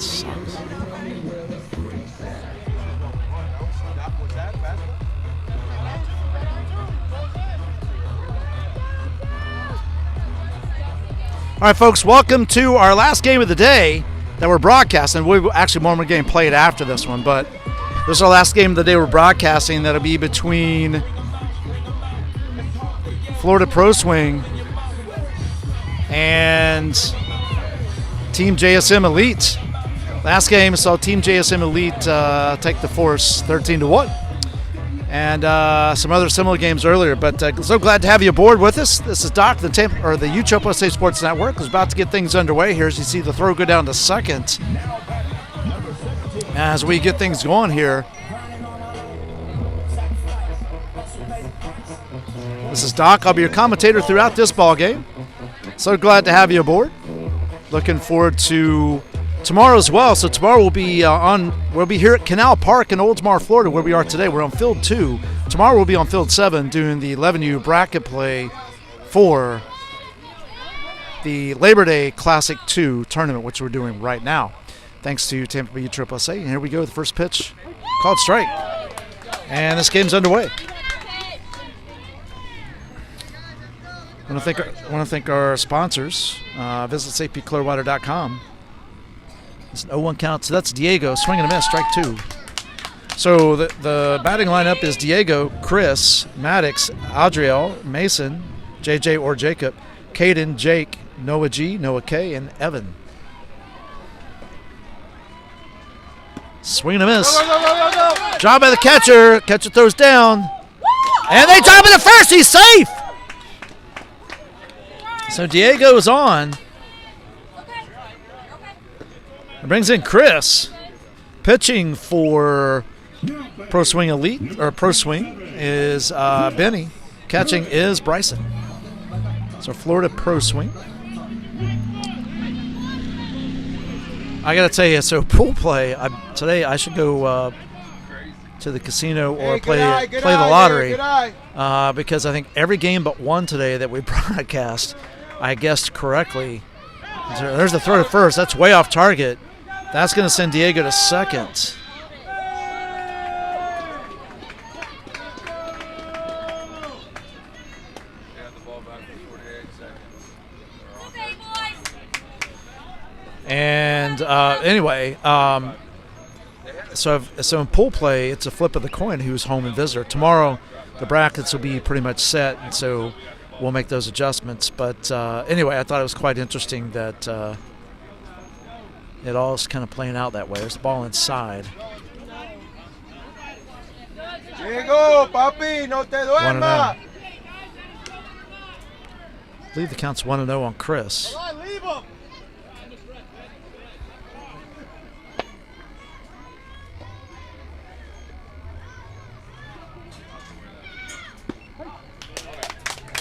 sucks. All right, folks, welcome to our last game of the day that we're broadcasting. We actually one more game played after this one, but this is our last game of the day we're broadcasting. That'll be between Florida Pro Swing and Team JSM Elite. Last game saw Team JSM Elite take the Force 13-1. And some other similar games earlier, but so glad to have you aboard with us. This is Doc, the UCHOPSA Sports Network is about to get things underway here. As you see the throw go down to second, as we get things going here. This is Doc. I'll be your commentator throughout this ball game. So glad to have you aboard. Looking forward to tomorrow as well. So tomorrow we'll be here at Canal Park in Oldsmar, Florida, where we are today. We're on field 2. Tomorrow we'll be on field 7 doing the 11U bracket play for the Labor Day Classic 2 tournament, which we're doing right now. Thanks to Tampa Bay USSSA. And here we go, the first pitch, called strike. And this game's underway. I want to thank our sponsors. Visit safetyclearwater.com. It's an 0-1 count, so that's Diego. Swing and a miss, strike 2. So the batting lineup is Diego, Chris, Maddox, Adriel, Mason, JJ or Jacob, Caden, Jake, Noah G, Noah K, and Evan. Swing and a miss. Go. Job by the catcher. Catcher throws down. And they drop it at first. He's safe. So Diego is on. It brings in Chris. Pitching for Pro Swing Elite, or Pro Swing, is Benny. Catching is Bryson. So Florida Pro Swing. I got to tell you, so pool play, today I should go to the casino or play the lottery because I think every game but one today that we broadcast, I guessed correctly. There's the throw to first. That's way off target. That's going to send Diego to second. And anyway, so in pool play, it's a flip of the coin who's home and visitor. Tomorrow, the brackets will be pretty much set, and so we'll make those adjustments. But anyway, I thought it was quite interesting that it all is kind of playing out that way. There's the ball inside. Diego, papi, no te duermas. I believe the count's 1-0 on Chris. Leave him.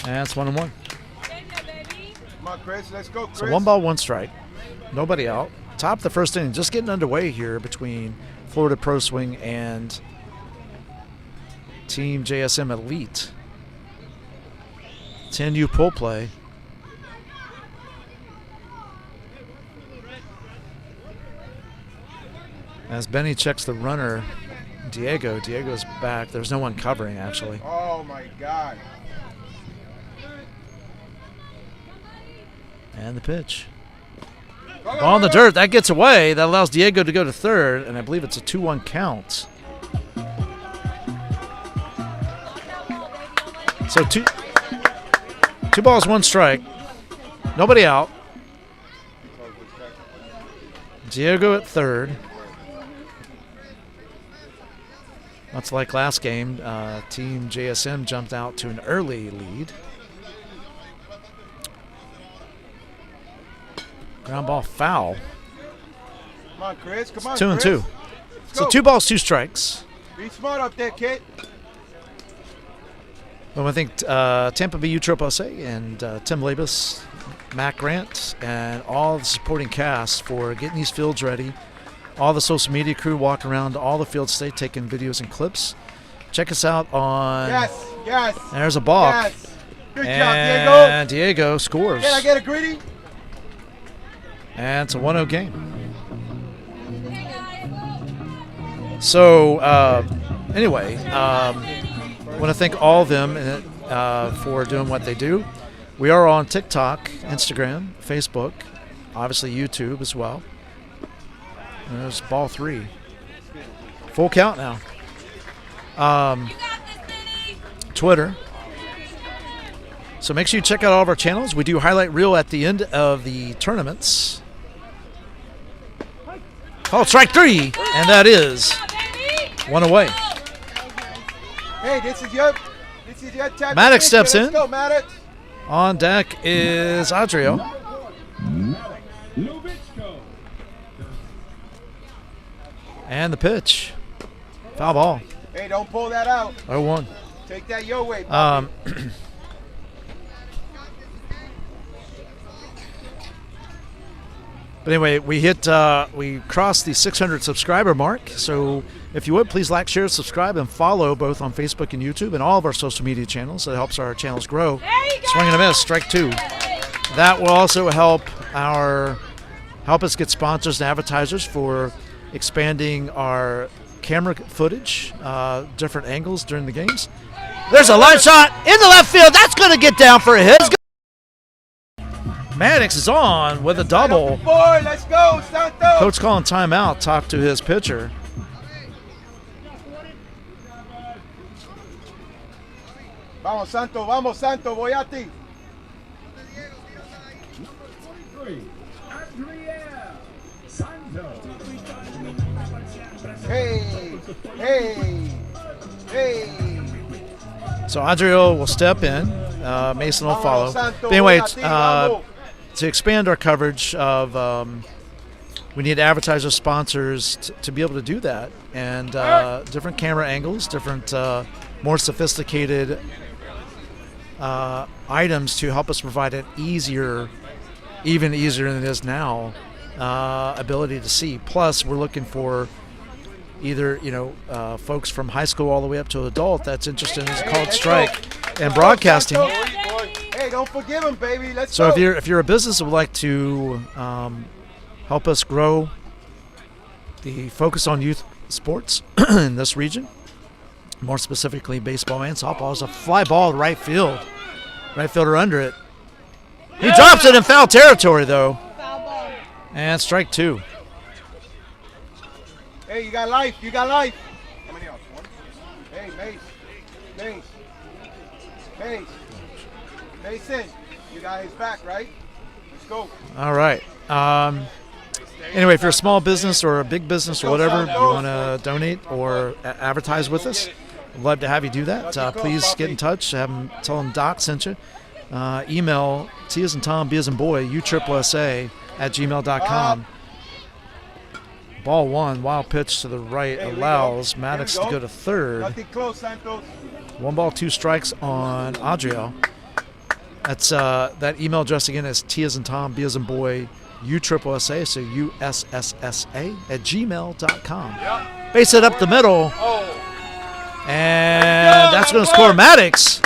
And that's 1-1. Come on, Chris. Let's go, Chris. So 1 ball, 1 strike. Nobody out. Top of the first inning. Just getting underway here between Florida Pro Swing and Team JSM Elite. 10U pull play. As Benny checks the runner, Diego's back. There's no one covering, actually. Oh, my God. And the pitch. Ball in the dirt. That gets away. That allows Diego to go to third, and I believe it's a 2-1 count. So two balls, 1 strike. Nobody out. Diego at third. Much like last game, Team JSM jumped out to an early lead. Ground ball foul. Come on, Chris. Come on, 2-2. So 2 balls, 2 strikes. Be smart up there, kid. Well, I think Tampa Bay USSSA and Tim Labus, Matt Grant, and all the supporting cast for getting these fields ready. All the social media crew walking around all the fields today, taking videos and clips. Check us out on. Yes. There's a balk. Yes. Good job, Diego. And Diego scores. Can I get a greedy? And it's a 1-0 game. So anyway, I want to thank all of them for doing what they do. We are on TikTok, Instagram, Facebook, obviously YouTube as well. And there's ball 3. Full count now. Twitter. So make sure you check out all of our channels. We do highlight reel at the end of the tournaments. Called strike 3, and that is 1 away. Hey, this is your type. Maddox steps in. Let's go, Maddox. On deck is Adriel. And the pitch. Foul ball. Hey, don't pull that out. 0-1. Take that your way. But anyway, we crossed the 600 subscriber mark. So if you would, please like, share, subscribe, and follow both on Facebook and YouTube and all of our social media channels. That helps our channels grow. Swing and a miss, strike 2. That will also help us get sponsors and advertisers for expanding our camera footage, different angles during the games. There's a line shot in the left field. That's going to get down for a hit. Maddox is on with a double. Boy, let's go, Santos. Coach calling timeout. Talk to his pitcher. Vamos, Santo, voy a ti. Hey. So Adriel will step in. Mason will follow. But anyway, to expand our coverage of, we need advertiser sponsors to be able to do that, and different camera angles, different more sophisticated items to help us provide an even easier than it is now, ability to see. Plus, we're looking for either folks from high school all the way up to adult that's interested in this called strike and broadcasting. Hey, don't forgive him, baby. Let's so go. if you're a business that would like to help us grow the focus on youth sports in this region, more specifically baseball and softball, is a fly ball to right field. Right fielder under it. He drops it in foul territory though. And strike 2. Hey, you got life. How many outs? 1? Hey, Mason, you got his back, right? Let's go. All right. Anyway, if you're a small business or a big business or whatever, you want to donate or advertise with us, I'd love to have you do that. Please get in touch. Tell them Doc sent you. Email T as in Tom, B as in boy, uSSA@gmail.com. Ball 1, wild pitch to the right allows Maddox to go to third. Nothing close, Santos. 1 ball, 2 strikes on Adriel. That's that email address again is T as in Tom, B as in boy, uSSA, so uSSA@gmail.com. Base it up the middle. And that's going to score Maddox.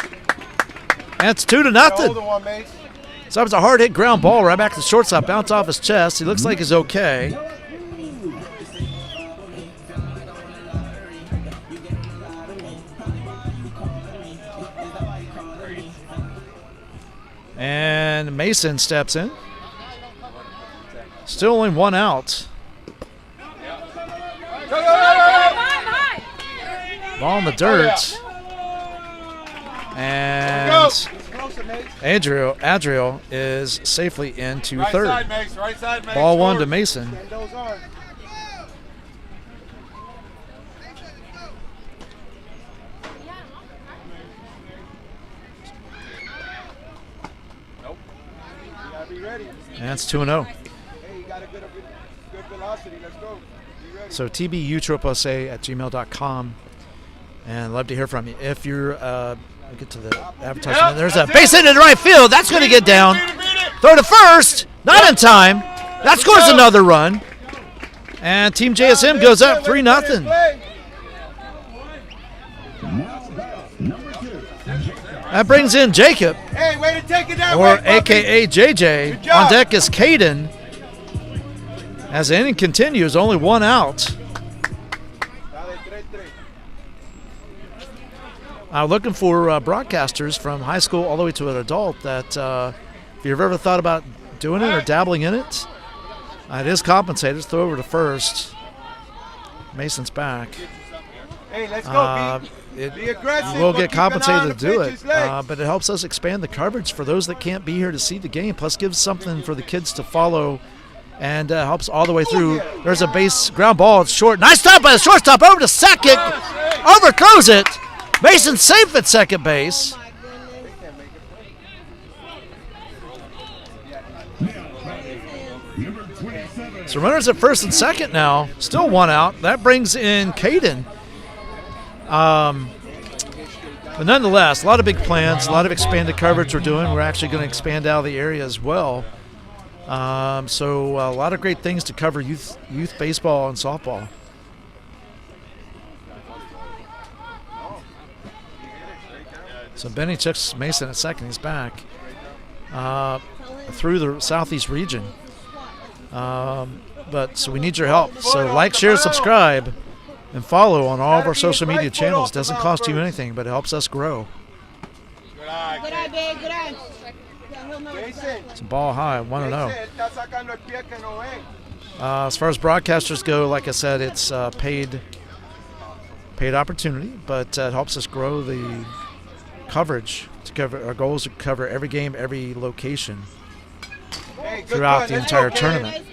And it's 2-0. So that was a hard hit ground ball right back to the shortstop, bounce off his chest. He looks like he's okay. And Mason steps in. Still only 1 out. Ball in the dirt. And Adriel is safely into third. Right side, Mace. Ball 1 to Mason. And it's 2-0. Hey, you got a good velocity. Let's go. So tbuSSA@gmail.com. And I'd love to hear from you. If you're, get to the advertisement. There's a base hit in the right field. That's going to get down. Throw to first. Not in time. That scores another run. And Team JSM goes up 3-0. That brings in Jacob, Hey, way to take it that or way, a.k.a. JJ. On deck is Caden. As the inning continues, only 1 out. Looking for broadcasters from high school all the way to an adult that if you've ever thought about doing it or dabbling in it, it is compensated. Throw over to first. Mason's back. Hey, let's go. Be aggressive. You will get but keep an eye on compensated to the do it, pitcher's legs. but it helps us expand the coverage for those that can't be here to see the game, plus gives something for the kids to follow and helps all the way through. There's a base ground ball. It's short. Nice stop by the shortstop. Over to second. Overthrows it. Mason safe at second base. So runners at first and second now. Still one out. That brings in Caden. But nonetheless, a lot of big plans, a lot of expanded coverage we're doing. We're actually going to expand out of the area as well. So a lot of great things to cover youth baseball and softball. So Benny checks Mason at second. He's back through the southeast region. But so we need your help. So like, share, subscribe, and follow on all of our social media channels. Doesn't cost you anything, but it helps us grow. Good eye, babe. Good eye. It's a ball high, 1-0. As far as broadcasters go, like I said, it's paid opportunity, but it helps us grow the coverage. To cover our goal is to cover every game, every location throughout the entire tournament.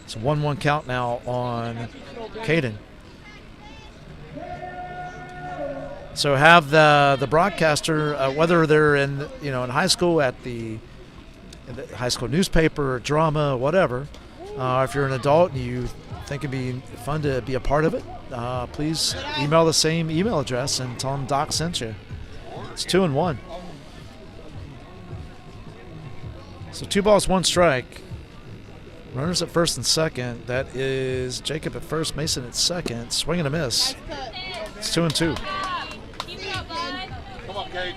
It's a 1-1 count now on Caden. So have the broadcaster, whether they're in high school in the high school newspaper, drama, whatever. If you're an adult and you think it'd be fun to be a part of it, please email the same email address and tell them Doc sent you. It's 2-1. So 2 balls, 1 strike. Runners at first and second. That is Jacob at first, Mason at second. Swing and a miss. It's 2-2. Come on, Kate.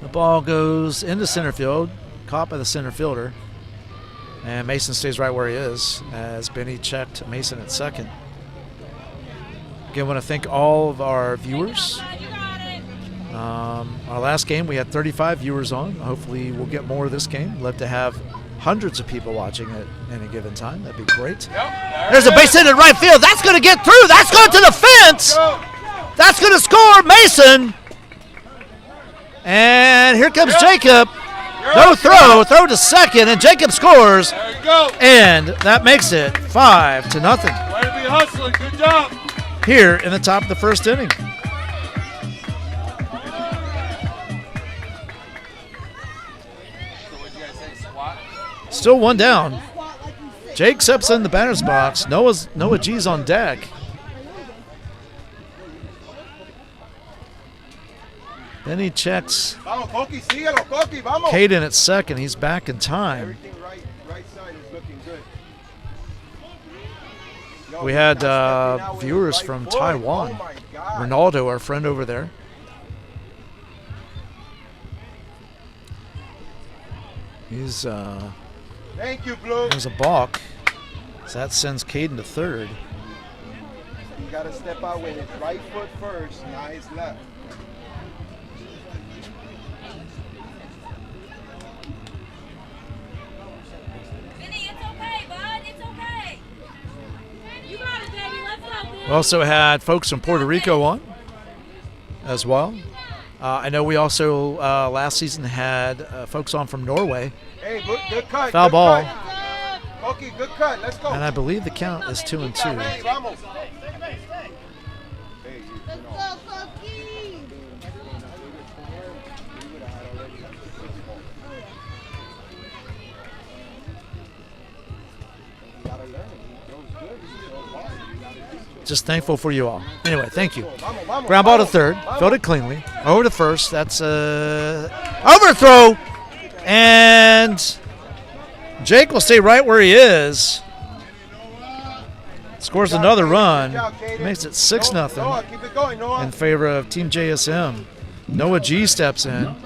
The ball goes into center field, caught by the center fielder. And Mason stays right where he is as Benny checked Mason at second. Again, I want to thank all of our viewers. Our last game, we had 35 viewers on. Hopefully, we'll get more of this game. Love to have hundreds of people watching at any given time. That'd be great. There's a base hit in right field. That's going to get through. That's going to the fence. That's going to score Mason. And here comes Jacob. No throw to second, and Jacob scores. There you go. And that makes it 5-0. Way to be hustling. Good job. Here in the top of the first inning. Still 1 down. Jake steps in the batter's box. Noah G's on deck. Then he checks Caden at second. He's back in time. Everything right side is looking good. We had viewers from Taiwan. Oh my God. Ronaldo, our friend over there. He's Thank you, Blue. there's a balk. So that sends Caden to third. You got to step out with his right foot first, not his left. We also had folks from Puerto Rico on as well. I know we also last season had folks on from Norway. Hey, good cut. Foul good ball. Cut. Okay, good cut. Let's go. And I believe the count is 2-2. Hey, vamos. Just thankful for you all. Anyway, thank you. Ground ball to third. Fielded cleanly. Over to first. That's a overthrow. And Jake will stay right where he is. Scores another run. Makes it 6-0 in favor of Team JSM. Noah G steps in.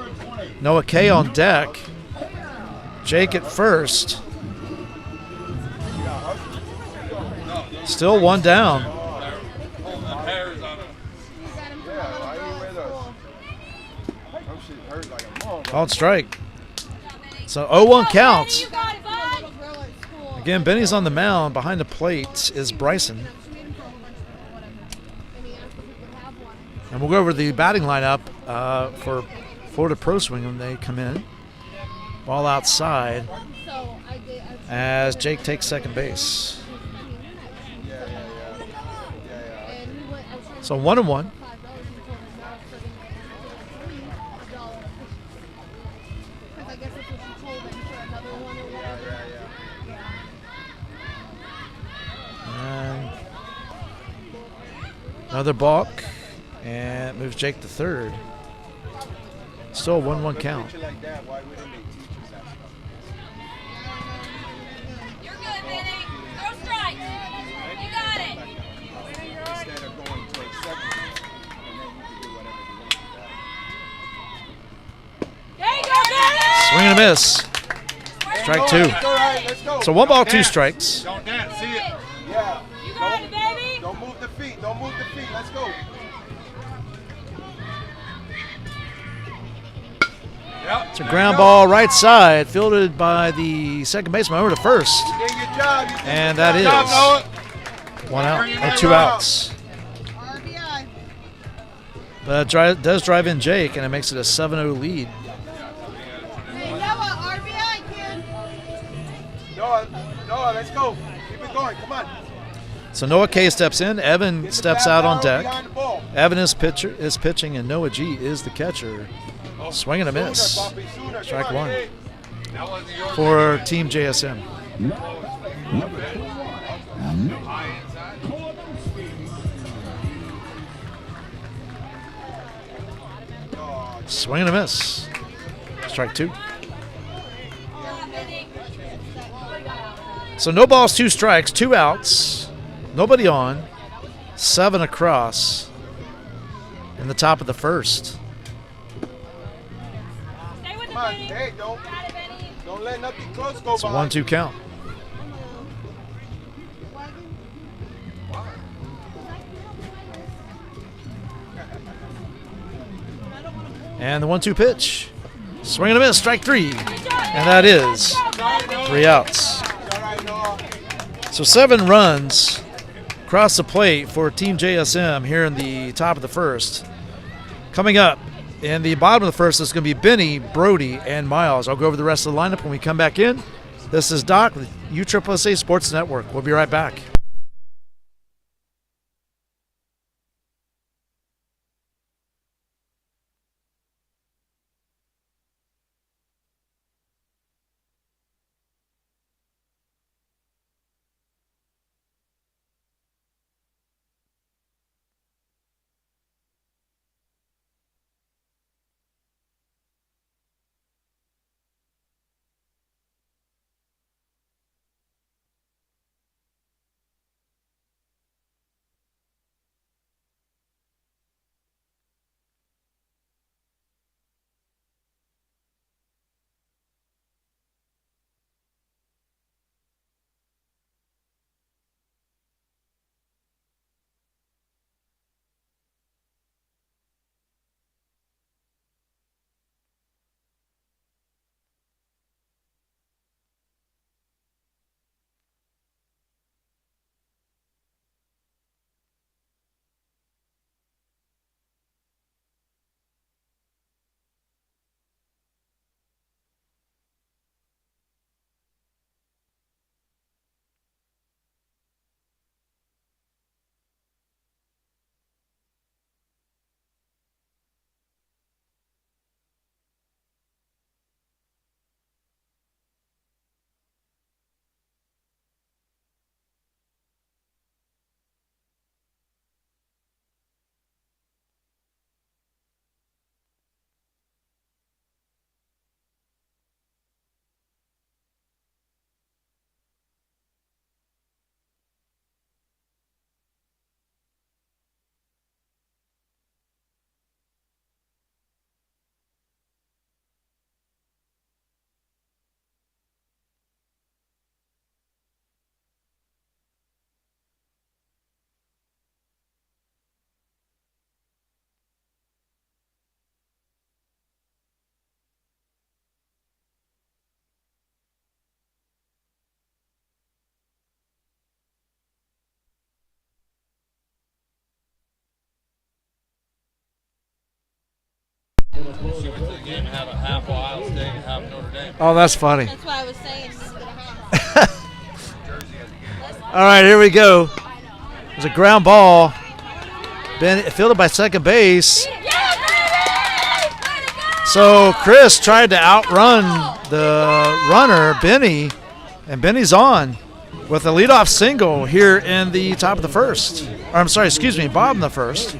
Noah K on deck. Jake at first. Still one down. Called strike. So 0-1 count. Again, Benny's on the mound. Behind the plate is Bryson. And we'll go over the batting lineup for Florida Pro Swing when they come in. Ball outside as Jake takes second base. So 1-1. And another balk, and moves Jake to third. Still a 1-1 count. You're good, Benny. Throw strike. You got it. Instead of going to a second, and then you can do whatever you want with that. There you go, Benny. Swing and a miss. Strike two. All right, let's go. So 1 ball, 2 strikes. Don't dance. See it. Yeah. You got it, baby. Don't move the feet. Don't move the feet. Let's go. Yep. It's a ground ball right side, fielded by the second baseman over to first. You did your job. You did And your that job. is Noah. 1 out, or 2 outs. RBI. But it does drive in Jake, and it makes it a 7-0 lead. Hey, Noah, RBI, kid. Noah, let's go. Keep it going. Come on. So Noah K steps in, Evan Get the steps bat out on down deck. behind the ball. Evan is pitching, and Noah G is the catcher. Swing and a miss. Sooner, Poppy, sooner. Strike Come on. one. That wasn't yours. For Team JSM. Swing and a miss. Strike two. So no balls, 2 strikes, 2 outs. Nobody on. 7 across in the top of the first. Stay with it, Come on. Benny. Hey, Got it, Benny. don't let nothing close go It's a by. 1-2 count. And the 1-2 pitch. Swing and a miss, strike 3. And that is 3 outs. All right, Noah. So 7 runs across the plate for Team JSM here in the top of the first. Coming up in the bottom of the first is going to be Benny, Brody, and Miles. I'll go over the rest of the lineup when we come back in. This is Doc with USSSA Sports Network. We'll be right back. She went to the game and had a half Ohio State and half Notre Dame. Oh, that's funny. That's why I was saying. She's gonna have. All right, here we go. There's a ground ball. Fielded by second base. So Chris tried to outrun the runner, Benny, and Benny's on with a leadoff single here in the top of the first. Or I'm sorry, excuse me, bottom of the first.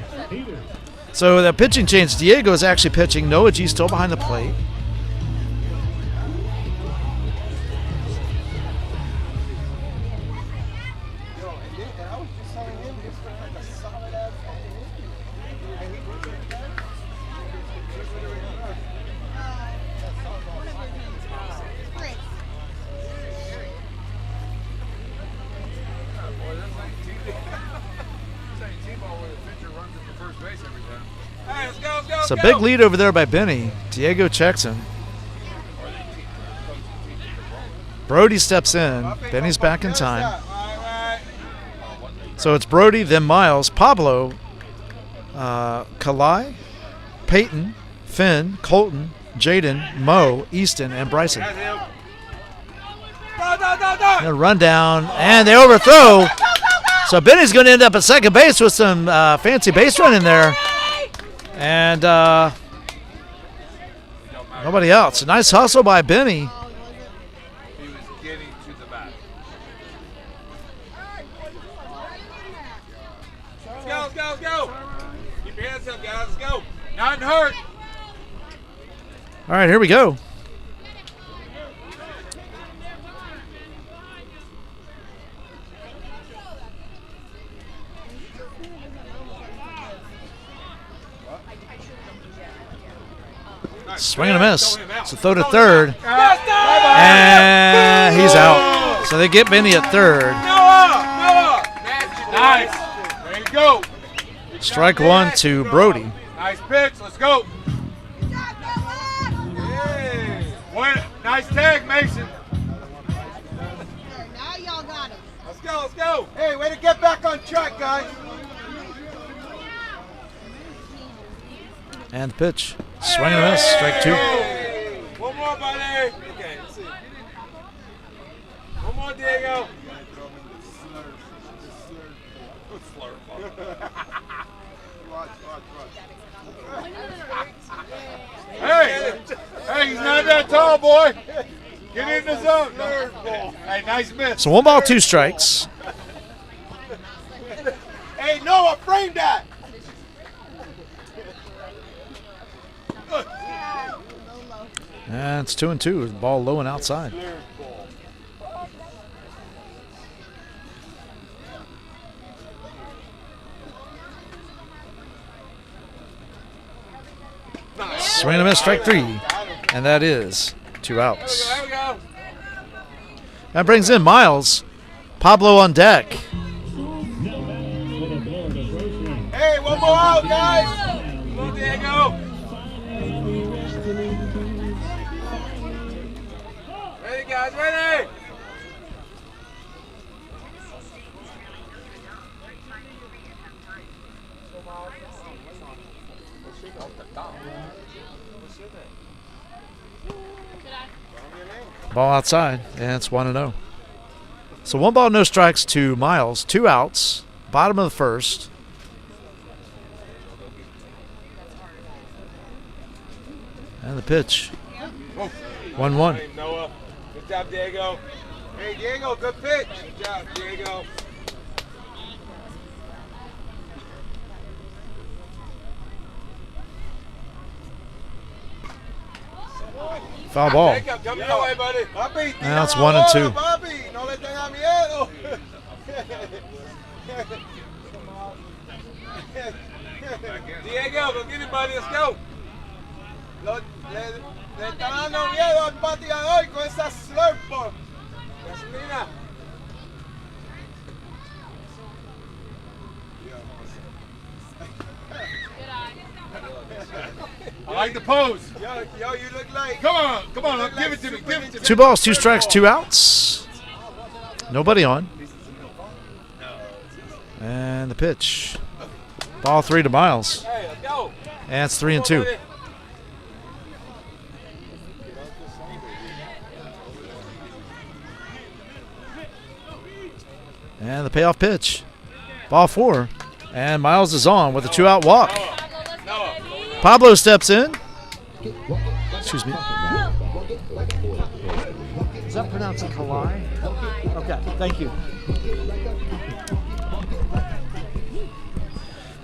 So the pitching change. Diego is actually pitching. Noah G still behind the plate. So big lead over there by Benny. Diego checks him. Brody steps in. Benny's back in time. So it's Brody, then Miles, Pablo, Kalai, Peyton, Finn, Colton, Jaden, Mo, Easton, and Bryson. A run down, and they overthrow. So Benny's going to end up at second base with some fancy base running there. And nobody else. A nice hustle by Benny. He was getting to the bat. Let's go. Keep your hands up, guys. Let's go. Not hurt. All right, here we go. Swing and a miss. So throw to third. And he's out. So they get Benny at third. Noah. Nice. There you go. Strike one to Brody. Nice pitch. Let's go. Hey. Nice tag, Mason. Now y'all got him. Let's go. Hey, way to get back on track, guys. And the pitch. Swing and a miss. Strike two. Hey. One more, buddy. Okay, let's see. One more, Diego. Hey, he's not that tall, boy. Get in the zone. Hey, nice miss. So 1 ball, 2 strikes. Hey, Noah, frame that. And it's 2-2. The ball low and outside. Swing and a miss, strike 3. And that is 2 outs. There we go. That brings in Miles. Pablo on deck. Hey, one more out, guys. Come on, Diego. Ready, guys, ready. Ball outside, and it's 1-0. So 1 ball, no strikes to Miles. 2 outs. Bottom of the first. And the pitch. 1-1. Hey, Noah. Good job, Diego. Hey, Diego, good pitch. Good job, Diego. Foul ball. Jacob, come your way, buddy. Papi, Now it's tira la 1-2. bola, papi. No le tenga miedo. Diego, go get it, buddy. Let's go. Le está dando miedo al pateador con esa slurp. Gasolina. I like the pose. Yo, you look like. Come on, give it to me. 2 balls, 2 strikes, 2 outs. Nobody on. And the pitch. Ball 3 to Miles. Hey, let's go. And it's 3-2. And the payoff pitch. Ball 4. And Miles is on with a 2-out walk. Pablo steps in. Excuse me. Is that pronounced Kalai? Okay, thank you.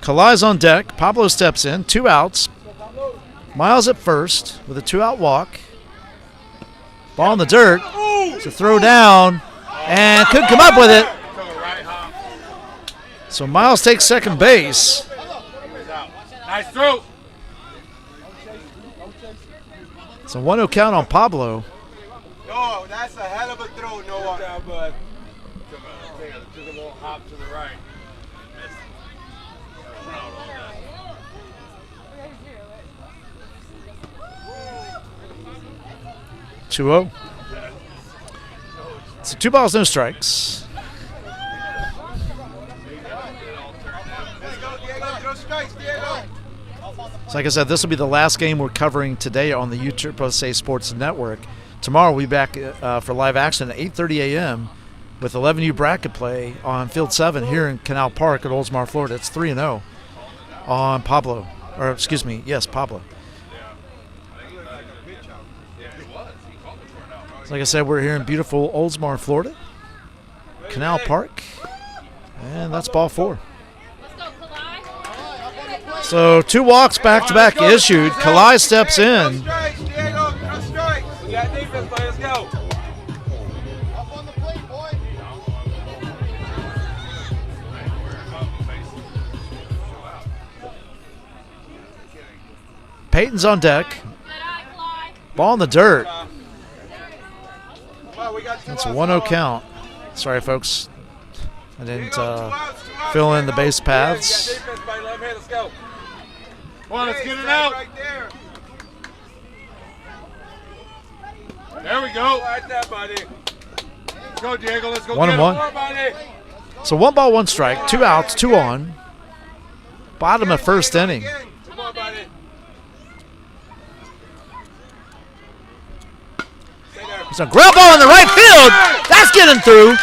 Kalai's on deck. Pablo steps in. 2 outs. Miles at first with a 2-out walk. Ball in the dirt. It's a throw down. And couldn't come up with it. So Miles takes second base. Nice throw. It's a 1-0 count on Pablo. No, that's a hell of a throw, Noah. Yeah, bud. Took a little hop to the right. 2-0. So 2 balls, no strikes. Let's go, Diego. Throw strikes, Diego. So like I said, this will be the last game we're covering today on the USAA Sports Network. Tomorrow we'll be back for live action at 8:30 a.m. with 11U bracket play on Field 7 here in Canal Park at Oldsmar, Florida. It's 3-0 on Pablo. Or excuse me, yes, Pablo. So like I said, we're here in beautiful Oldsmar, Florida. Canal Park. And that's ball 4. So 2 walks back-to-back issued. Kalai steps in. Strikes, Diego. Throw strikes. We got defense, play. Let's go. Up on the plate, boy. Peyton's on deck. Ball in the dirt. Well, we got 2 It's a outs, 1-0 Noah. count. Sorry, folks. I didn't Diego, 2 outs, 2 outs, fill in the Diego. base paths. Defense, play. Let him hit. Let's go. Come on, let's Hey, get it stand out. right there. There we go. Right there, buddy. Let's go, Diego. Let's go. 1-1. More, buddy. So 1 ball, 1 strike. 2 outs, 2 on. Bottom of first Diego, inning. again. Come on, buddy. Stay there. There's a ground ball in the right field. That's getting through.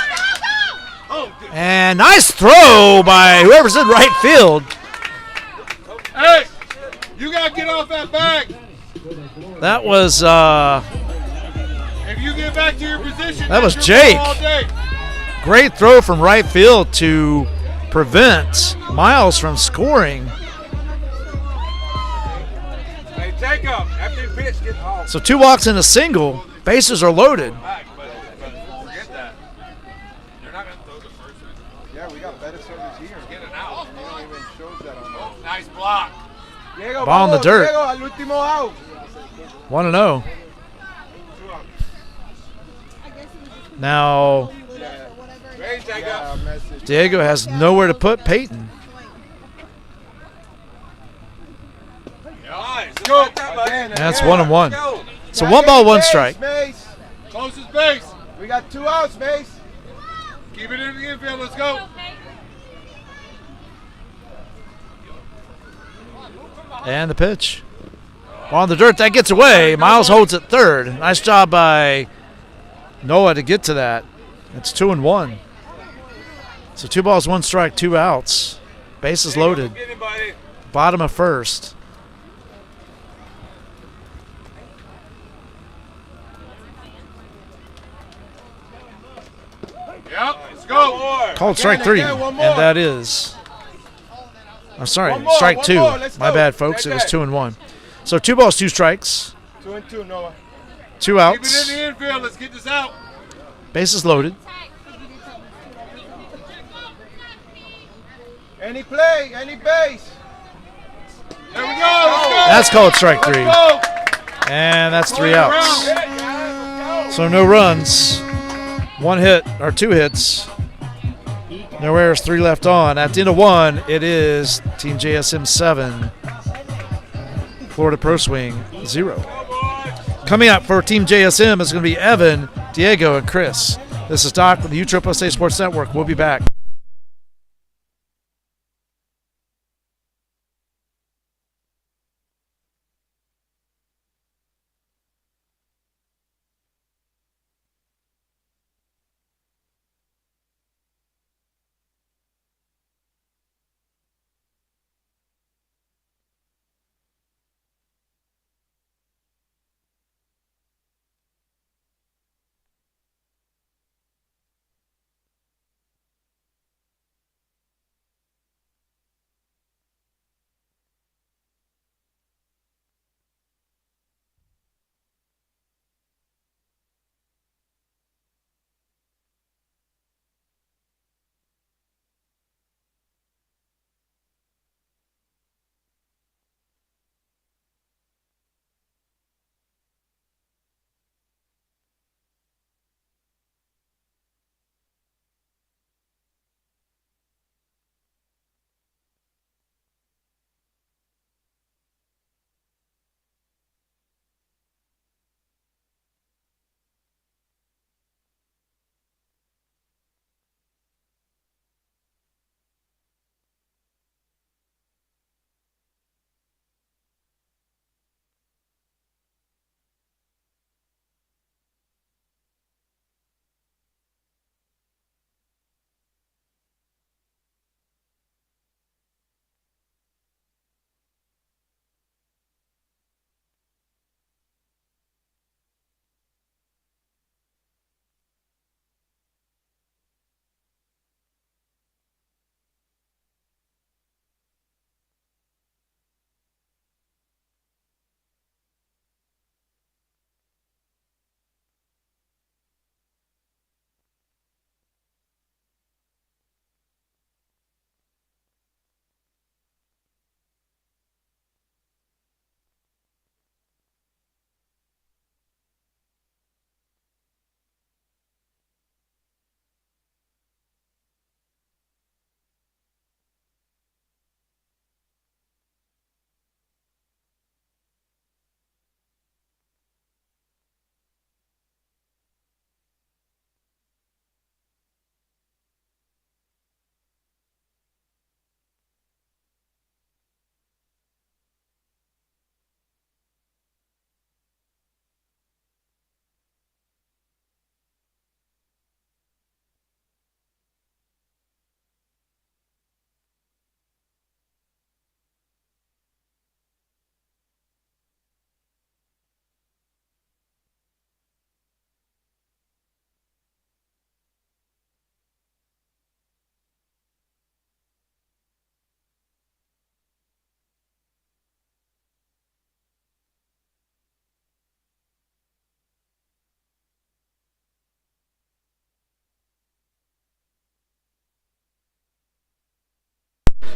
And nice throw by whoever's in right field. Hey, you got to get off that bag. That was If you get back to your position, That was that's your Jake. ball all day. great throw from right field to prevent Miles from scoring. Hey, take him. After you pitch, get home. So 2 walks and a single. Bases are loaded. Back, but forget that. They're not going to throw the first one. Yeah, we got better service here. Get it out. It don't even shows that on Oh, nice block. Diego, Ball in the vamos, dirt. Diego, al último out. 1-0. Now Hey, Jacob. Yeah, message. Diego has nowhere to put Peyton. Nice. Go. That's Again. 1-1. Go. So 1 ball, 1 strike. Mace. Closest base. We got 2 outs, Mace. Keep it in the infield. Let's go. And the pitch. Ball in the dirt. That gets away. Miles holds it third. Nice job by Noah to get to that. It's 2-1. So 2 balls, 1 strike, 2 outs. Bases loaded. Get it, buddy. Bottom of first. Yep. Let's go. Called strike Again, 3. again, one And more. that is. I'm sorry, One more, strike one 2. more, let's My go. bad, folks. It was Okay. 2-1. So 2 balls, 2 strikes, 2 and 2, Noah. 2 Keep it outs. in the infield. Let's get this out. Bases loaded. Any play, any base. There we go. Let's go. That's called strike 3. Let's go. And that's 3 outs. Round. So no runs. 1 hit, or 2 hits. No errors, 3 left on. At the end of 1, it is Team JSM 7, Florida Pro Swing 0. Coming up for Team JSM is going to be Evan, Diego, and Chris. This is Doc with the USAA Sports Network. We'll be back.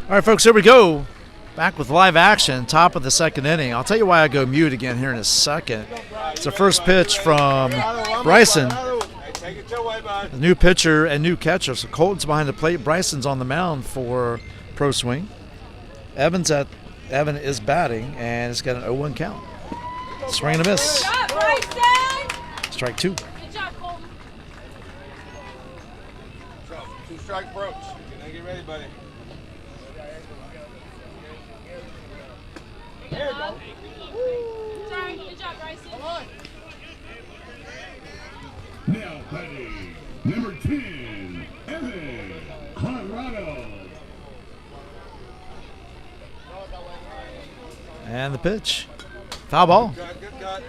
All right, folks, here we go. Back with live action, top of the second inning. I'll tell you why I go mute again here in a second. It's the first pitch from Bryson, the new pitcher and new catcher. So Colton's behind the plate. Bryson's on the mound for Pro Swing. Evan is batting, and it's got an 0-1 count. Swing and a miss. Good job, Bryson. Strike two. Good job, Colton. Two-strike approach. Get ready, buddy. Good job. Sorry. Good job, Bryson. Now batting, number 10, Evan, Colorado. And the pitch. Foul ball. Good cut.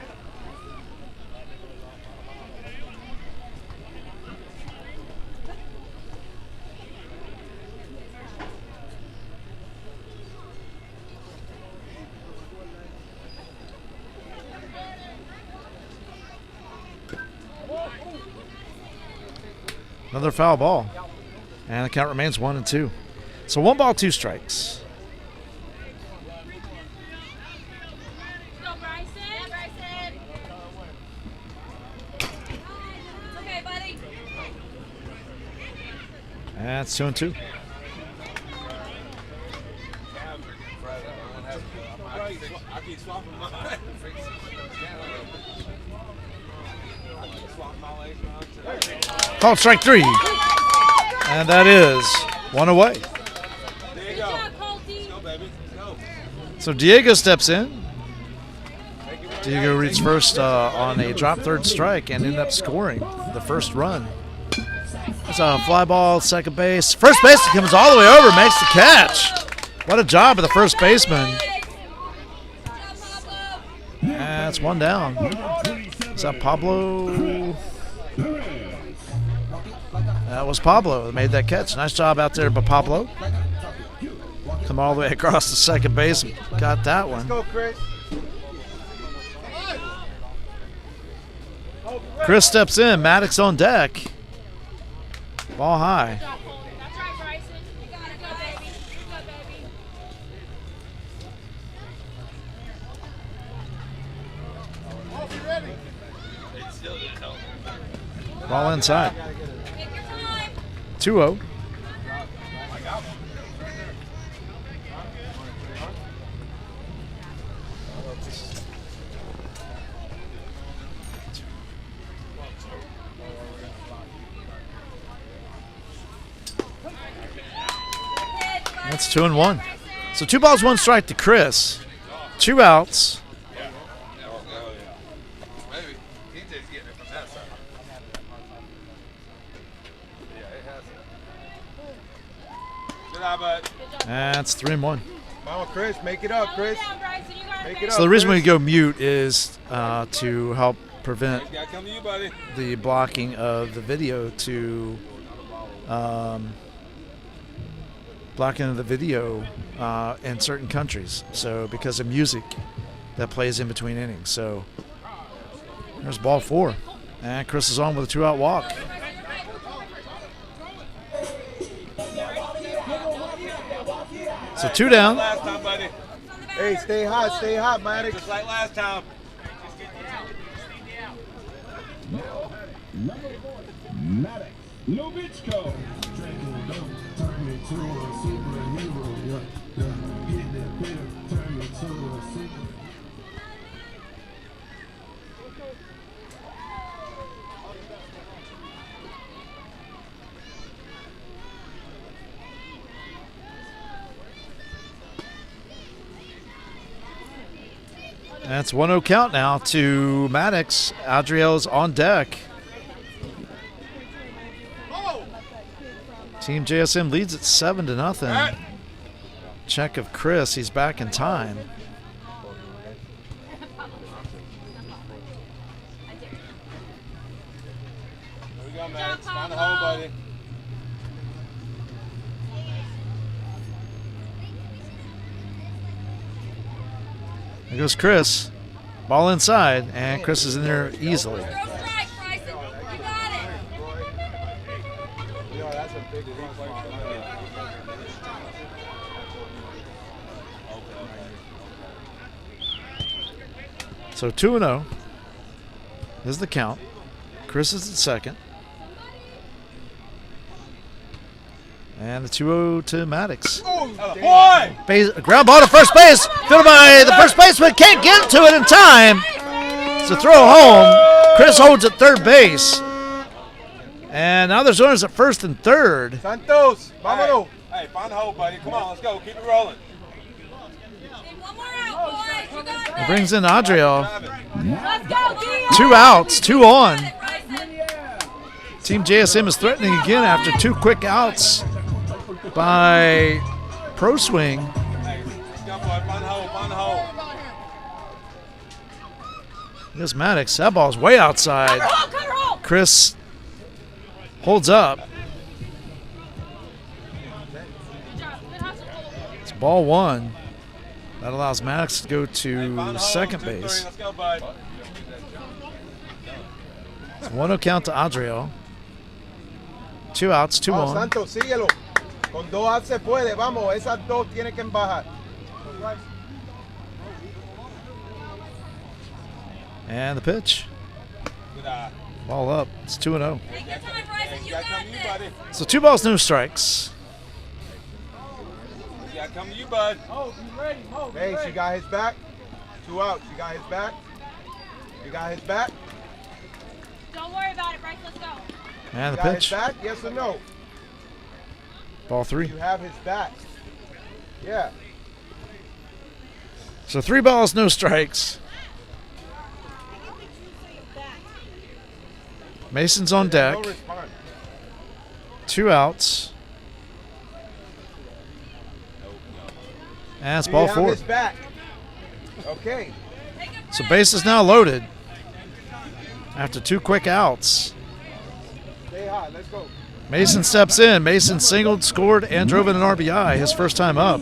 Another foul ball. And the count remains 1-2. So 1 ball, 2 strikes. Go, Bryson. Bryson. Okay, buddy. And it's 2-2. I keep swapping mine. Called strike 3. And that is 1 away. There you Good go. job, Colty. Go, baby. Go. So Diego steps in. Diego reads first on a drop third strike and ended up scoring the first run. It's a fly ball, second base. First baseman comes all the way over, makes the catch. What a job of the first baseman. That's 1 down. Is that Pablo? That was Pablo that made that catch. Nice job out there by Pablo. Come all the way across the second base. Got that one. Go, Chris. Chris steps in. Maddox on deck. Ball high. Good job, Colton. That's right, Bryson. You got it. Go, baby. Go, baby. Ball inside. Take your time. 2-0. That's 2-1. So 2 balls, 1 strike to Chris. 2 outs. Maybe. He's just getting it from that side. Yeah, it has it. Good job, bud. That's 3-1. Come on, Chris. Make it up, Chris. Down, Bryson. You got it, Make it baby. up. So the reason we Chris. go mute is to help prevent Gotta come to you, buddy. the blocking of the video in certain countries. So because of music that plays in between innings. So there's ball 4. And Chris is on with a 2-out walk. So 2 down. Last time, buddy. Hey, stay hot, Maddox. Just like last time. Maddox, Novichko. Turn me to a superhero. Yeah. Hit that bitter, turn me to a super. That's 1-0 count now to Maddox. Adriel's on deck. Team JSM leads at 7-0. Check of Chris. He's back in time. Here we go, man. Find the hole, buddy. There goes Chris. Ball inside, and Chris is in there easily. Throw strike, Bryson. You got it. Yo, that's a big So 2-0 is the count. Chris is at second. And the 2-0 to Maddox. Boy! Ground ball to first base. Fielded by the first baseman. Can't get to it in time. It's a throw home. Chris holds at third base. And now there's runners at first and third. Santos, vámonos. Hey, find the hole, buddy. Come on, let's go. Keep it rolling. One more out, boys. You got It this. brings in Adriel. Let's go, Gio. 2 outs, 2 on. Bryson. Team JSM is threatening again after 2 quick outs by Pro Swing. Hey, let's go, boy. Find the hole, find the hole. Here's Maddox. That ball's way outside. Cut her hole. Chris holds up. It's ball 1. That allows Maddox to go Find to the second hole. 2-3. base. Let's go, bud. It's 1-0 count to Adriel. 2 outs, 2 Vamos, on. Santos, síguelo. Con 2 outs se puede. Vamos, esas 2 tienen que embajar. And the pitch. Good eye. Ball up. It's 2-0. Take your time, Bryson. You Gotta come got to you, this. buddy. So 2 balls, no strikes. Gotta come to you, bud. Hey, she got his back. 2 outs. She got his back. You got his back. Don't worry about it, Bryce. Let's go. And the You got pitch. his back. Yes or no? Ball 3. You have his back. Yeah. So 3 balls, no strikes. Mason's on deck. No response. 2 outs. And it's Do ball you have 4. his back? Okay. So base is now loaded after 2 quick outs. Stay high. Let's go. Mason steps in. Mason singled, scored, and drove in an RBI his first time up.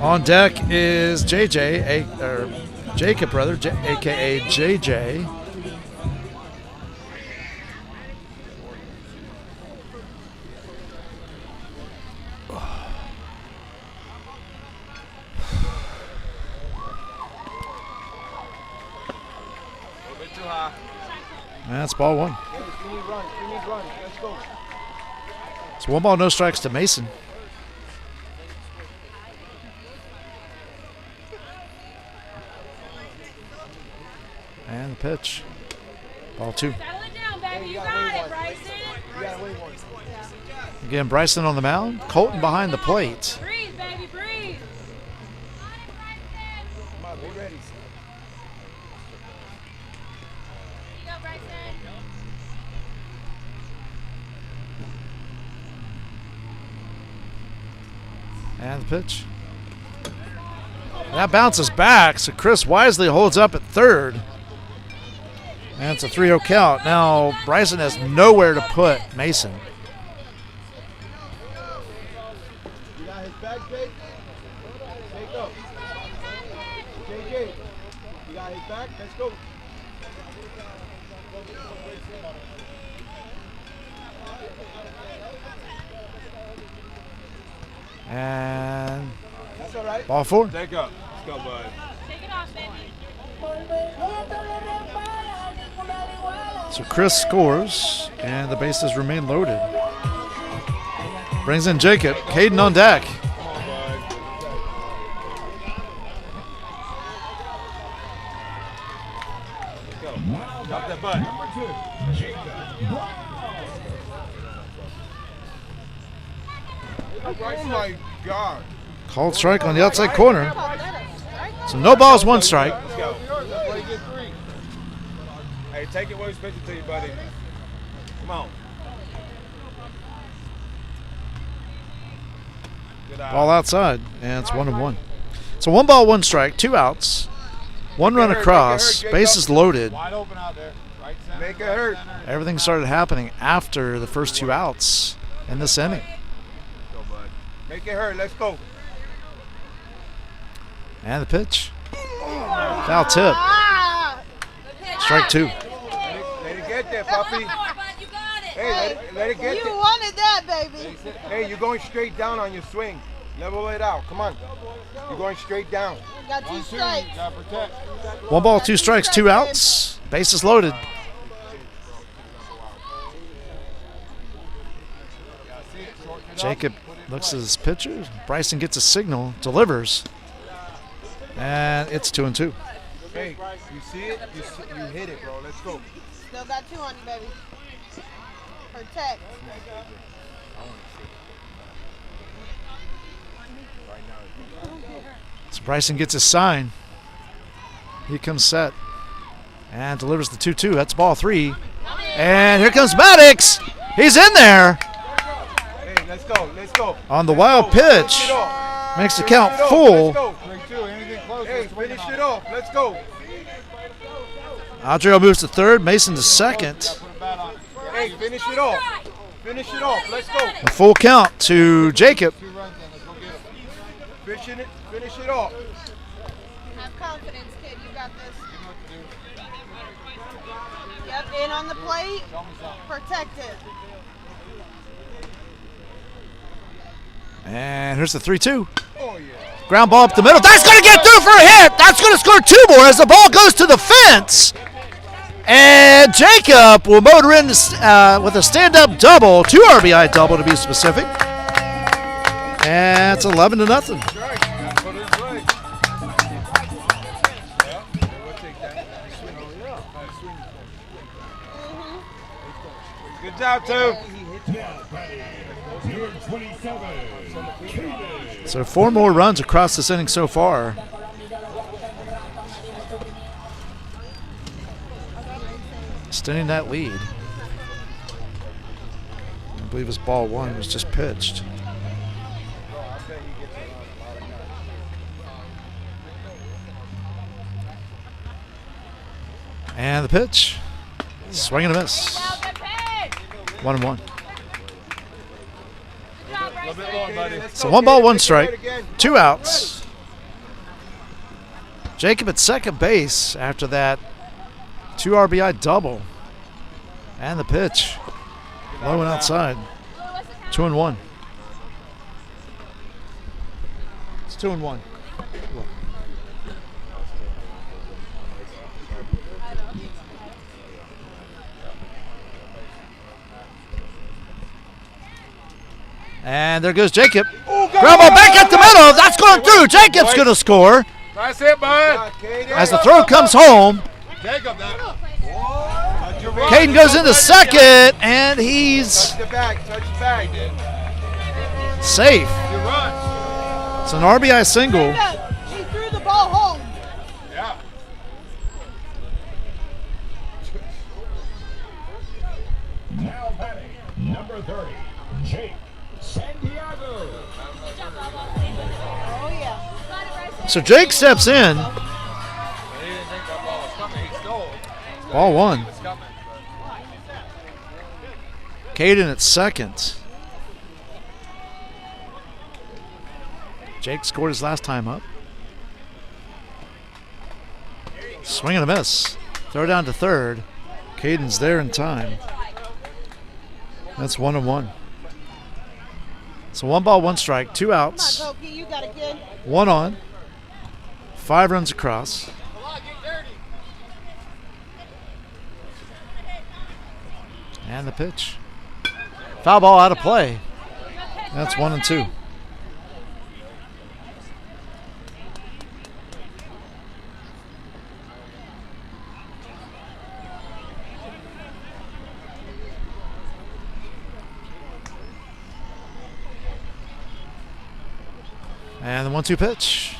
On deck is JJ, or Jacob, rather, a.k.a. JJ. A little bit too high. And that's ball 1. Yes, we need runs. We need runs. Let's go. It's 1 ball, no strikes to Mason. And the pitch. Ball 2. Settle it down, baby. You got it, Bryson. You gotta wait one. Again, Bryson on the mound. Colton behind the plate. Breathe, baby. Breathe. Come on, be ready. You go, Bryson. And the pitch. That bounces back, so Chris wisely holds up at third. And it's a 3-0 count. Now Bryson has nowhere to put Mason. You got his back, Jake? Take up. JJ, you got his back? Let's go. And That's all right. ball 4. Take up. Let's go, bud. Take it off, baby. So Chris scores, and the bases remain loaded. Brings in Jacob. Caden on deck. Come on, bud. Let's go. Drop that butt. Oh my God. Called strike on the outside corner. So no balls, 1 strike. Let's go. Play good 3. Hey, take it where he's pitching to you, buddy. Come on. Good eye. Ball outside, and it's 1-1. So 1 ball, 1 strike, 2 outs, 1 run across, bases loaded. Wide open out there. Right center. Make it hurt. Everything started happening after the first 2 outs in this inning. Go, bud. Make it hurt. Let's go. And the pitch. Foul tip. Strike 2. Let it get there, One puppy. more, bud. You got it. Hey, let it get You there. wanted that, baby. Hey, you're going straight down on your swing. Level it out. Come on. You're going straight down. Got 2 strikes. Gotta protect. 1 ball, 2 strikes, 2 outs. Bases loaded. Jacob looks at his pitcher. Bryson gets a signal, delivers, and it's 2-2. Hey, you see it? You hit it, bro. Let's go. Still got 2 on you, baby. Protect. So Bryson gets his sign. He comes set and delivers the 2-2. That's ball 3. And here comes Maddox. He's in there Hey, let's go. Let's go. on the wild pitch. Makes the count full. Let's go. Hey, finish it off. Let's go. Audrey moves to third. Mason to second. Hey, finish it off. Finish it off. Let's go. A full count to Jacob. Finish it off. Have confidence, kid. You got this. Yep, in on the plate. Protect it. And here's the 3-2. Oh, yeah. Ground ball up the middle. That's going to get through for a hit. That's going to score 2 more as the ball goes to the fence. And Jacob will motor in with a stand-up double, 2 RBI double to be specific. And it's 11-0. Good job, too. Number 27, Kaden. So 4 more runs across this inning so far. Extending that lead. I believe his ball 1 was just pitched. And the pitch. Swing and a miss. 1-1. A little bit long, buddy. So 1 ball, 1 strike, 2 outs. Jacob at second base after that 2 RBI double. And the pitch. Low and outside. 2-1. It's 2-1. And there goes Jacob. Ground ball back at the middle. That's going through. Jacob's going to score Nice hit, bud. as the throw comes home. Jacob, that. Caden goes into second, and he's Touch the bag. Touch the bag. safe. Good run. It's an RBI single. She threw the ball home. Yeah. Now batting, number 30, Jake Santiago. Oh, yeah. So Jake steps in. He didn't think that ball was coming. He stole it. Ball 1. It's coming. Caden at second. Jake scored his last time up. Swing and a miss. Throw down to third. Caden's there in time. That's 1-1. So 1 ball, 1 strike, 2 Come on, outs, Toki. You got it, kid. 1 on, 5 runs across. And the pitch. Foul ball out of play. That's 1-2. And the 1-2 pitch.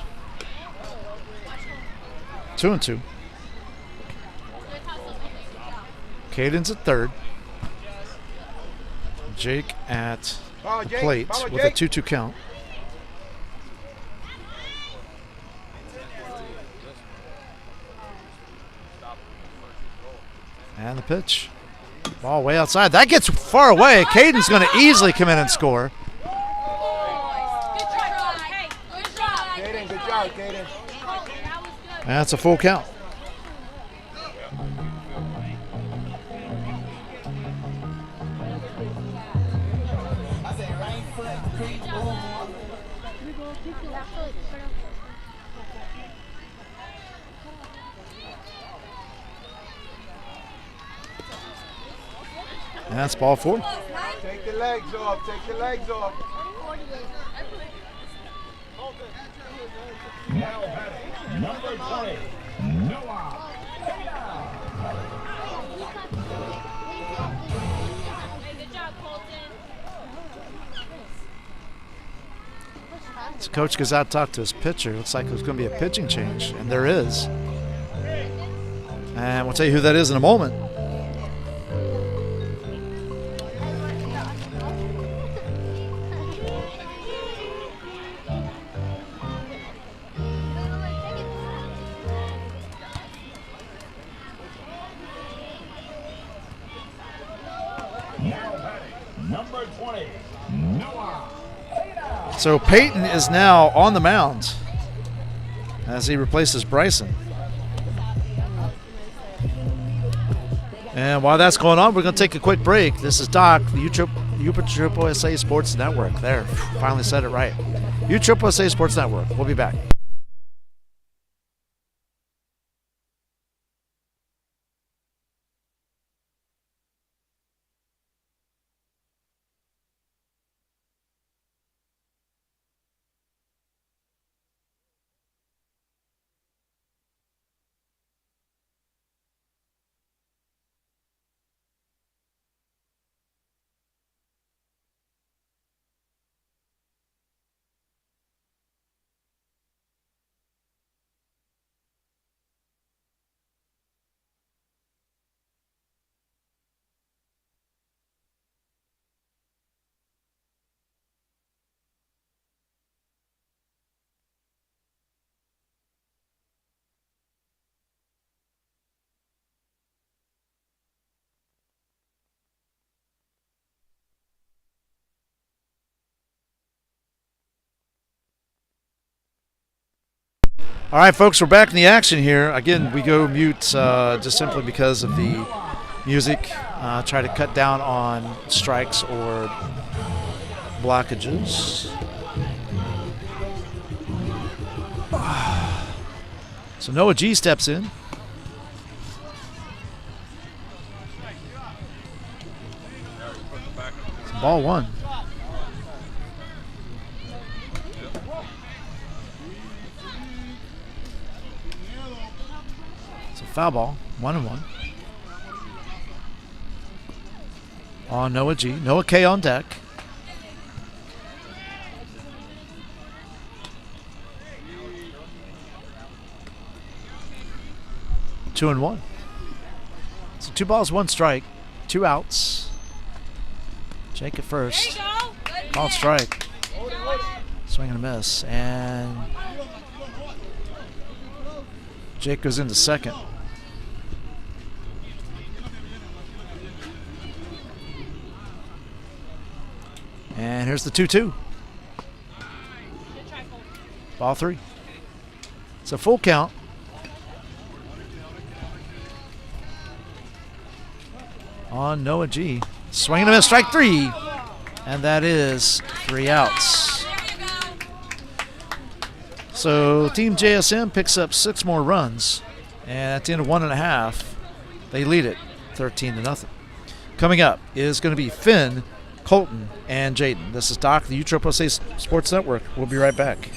2-2. Caden's at third. Jake at Follow the Jake. plate Follow with a Jake. 2-2 count. And the pitch. Ball way outside. That gets far away. Caden's going to easily come in and score. Kaden, good job, Kaden. And that's a full count. And that's ball 4. Take the legs off. Take the legs off. Now batting, number 20, Noah. Hey, good job, Colton. So coach goes out to talk to his pitcher. Looks like there's going to be a pitching change, and there is. And we'll tell you who that is in a moment. Now batting, number 20, Noah. So Peyton is now on the mound as he replaces Bryson. And while that's going on, we're going to take a quick break. This is Doc, the USSSA Sports Network. There, finally said it right. USSSA Sports Network. We'll be back. All right, folks, we're back in the action here. Again, we go mute just simply because of the music. Try to cut down on strikes or blockages. So Noah G steps in. Ball 1. Foul ball, 1-1. On Noah G. Noah K on deck. Two and 1. So 2 balls, 1 strike, 2 outs. Jake at first. There you go. Good Called catch. strike. Swing and a miss. And Jake goes into second. And here's the 2-2. Ball 3. It's a full count. On Noah G. Swinging and a miss, strike 3. And that is 3 outs. There you go. So Team JSM picks up 6 more runs. And at the end of 1.5, they lead it 13-0. Coming up is going to be Finn, Colton, and Jaden. This is Doc, the USSSA Sports Network. We'll be right back.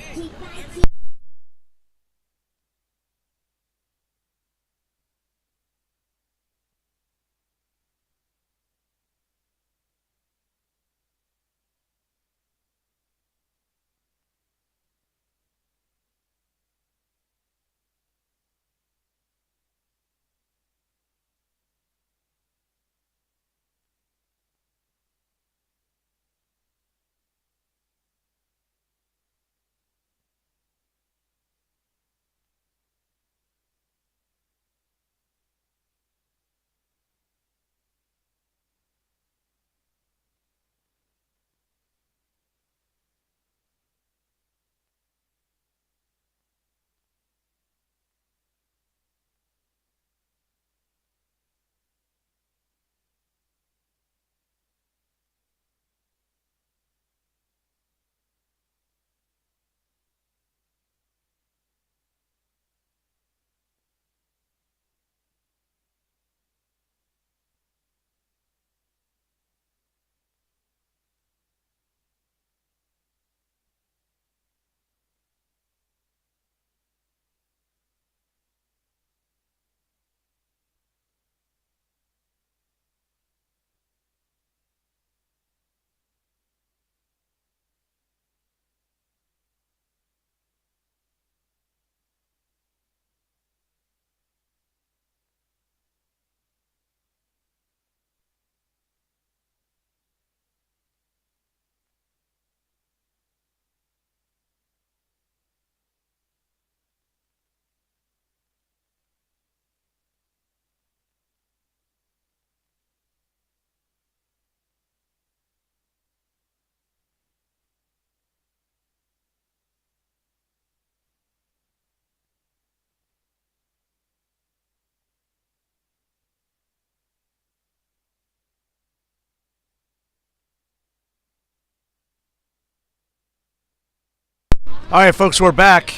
All right, folks, we're back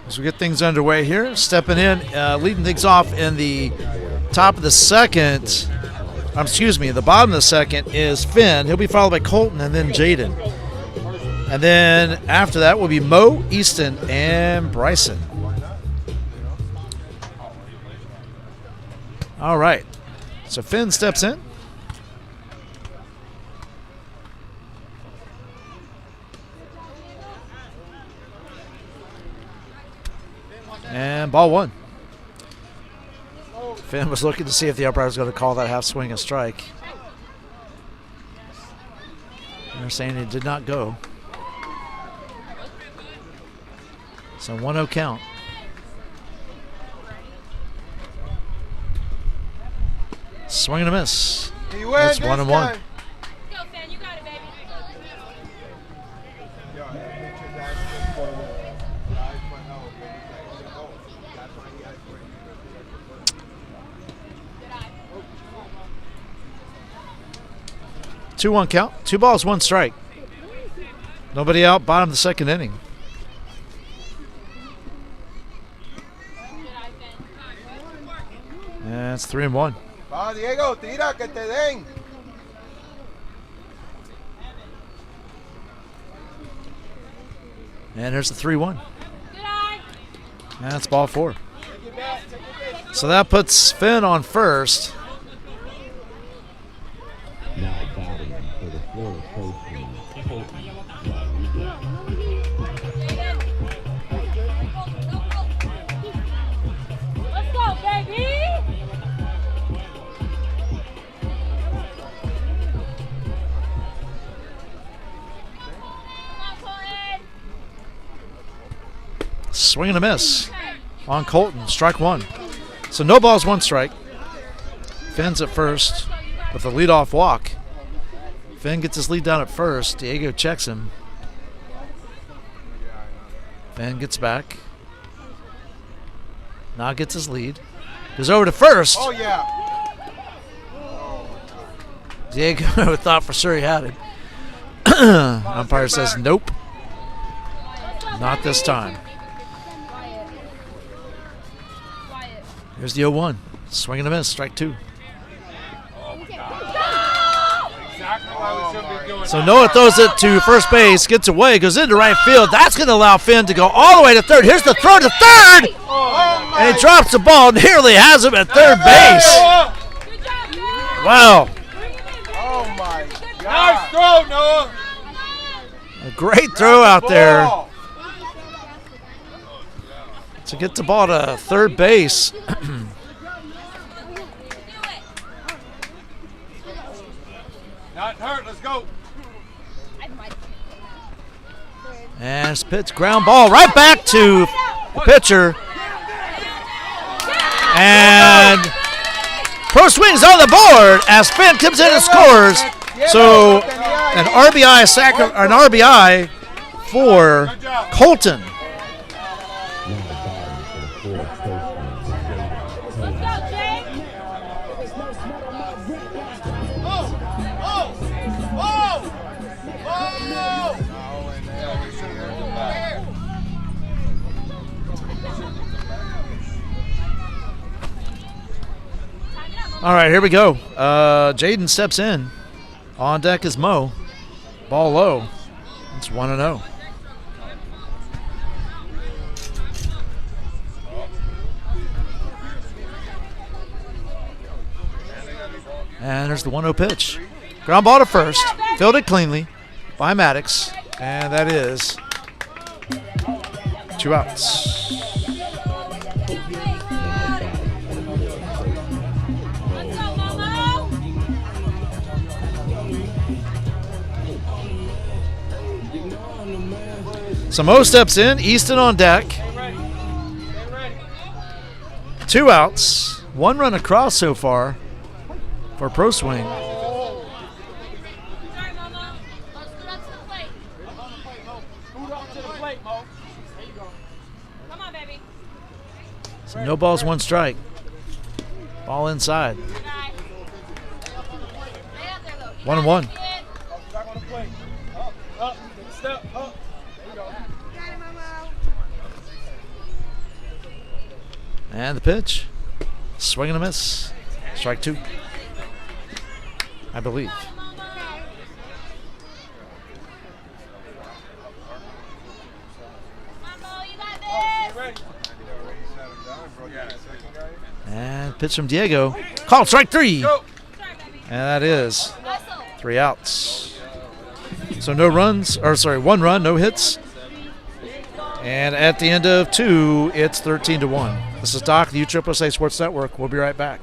as we get things underway here. Stepping in, leading things off in the top of the second. The bottom of the second is Finn. He'll be followed by Colton and then Jaden. And then after that will be Mo, Easton, and Bryson. All right. So Finn steps in. And ball one. Finn was looking to see if the umpire was going to call that half swing a strike. They're saying it did not go. So 1-0 count. Swing and a miss. You win That's this 1-1. time. Go, Finn. You got it, baby. Good eye. 2-1 count. 2 balls, 1 strike. Nobody out. Bottom of the second inning. And it's 3-1. Va, Diego, tira, que te den. And there's the 3-1. Good eye. And that's ball 4. So that puts Finn on first. Now batting for the Florida coachman, Colton. Let's go, baby. Come on, Colton. Swing and a miss on Colton. Strike 1. So no balls, 1 strike. Finn's at first with a leadoff walk. Finn gets his lead down at first. Diego checks him. Finn gets back. Now gets his lead. Goes over to first. Oh, yeah. Diego thought for sure he had it. Umpire says nope. Not this time. Here's the 0-1. Swing and a miss. Strike 2. Exactly why we should be doing So Noah throws it to first base, gets away, goes into right field. That's going to allow Finn to go all the way to third. Here's the throw to third, and he drops the ball. Nearly has him at third base. Good job, Noah. Wow, Bring him in, baby. Oh, my Nice God. throw, Noah. a great throw out there Ball. to get the ball to third base. Do it. Not hurt. Let's go. And it's pitch, ground ball right back to the pitcher. And pro swings on the board as Finn comes in and scores. So an RBI for Colton. Now batting for the Florida coachman, Let's go, Jake. All right, here we go. Jaden steps in. On deck is Mo. Ball low. It's 1-0. And there's the 1-0 pitch. Ground ball to first. Fielded cleanly by Maddox. And that is 2 outs. Let's go, Momo. So Mo steps in. Easton on deck. 2 outs. 1 run across so far for Pro Swing. Sorry, Momo. Let's scoot up to the plate. Come on, baby. So no balls, 1 strike. Ball inside. Good eye. Stay out there, though. 1-1. Kid. Back on the plate. Up, step, up. There you go. And the pitch. Swing and a miss. Strike 2. I believe. And pitch from Diego. Called strike 3. And that is 3 outs. So no runs, or sorry, 1 run, no hits. And at the end of 2, it's 13-1. This is Doc, the USSSA Sports Network. We'll be right back.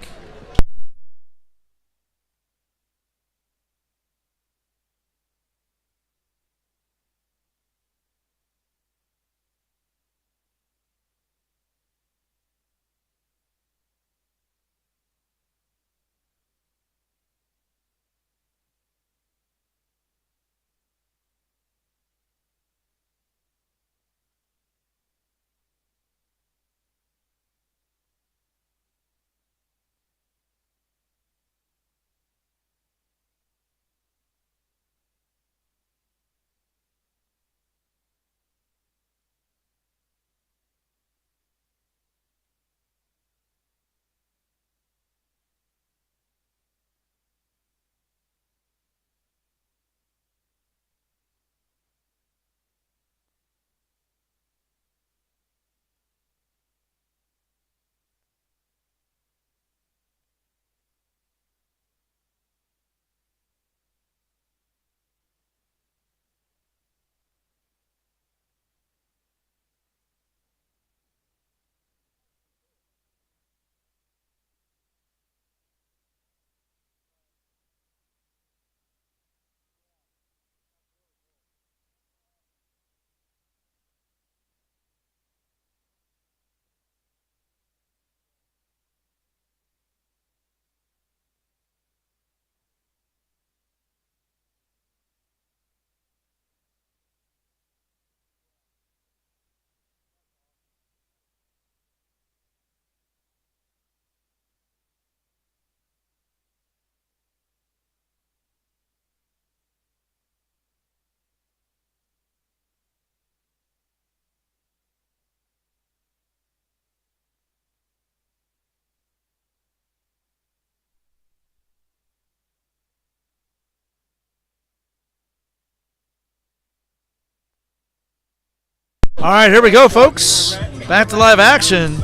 All right, here we go, folks. Back to live action.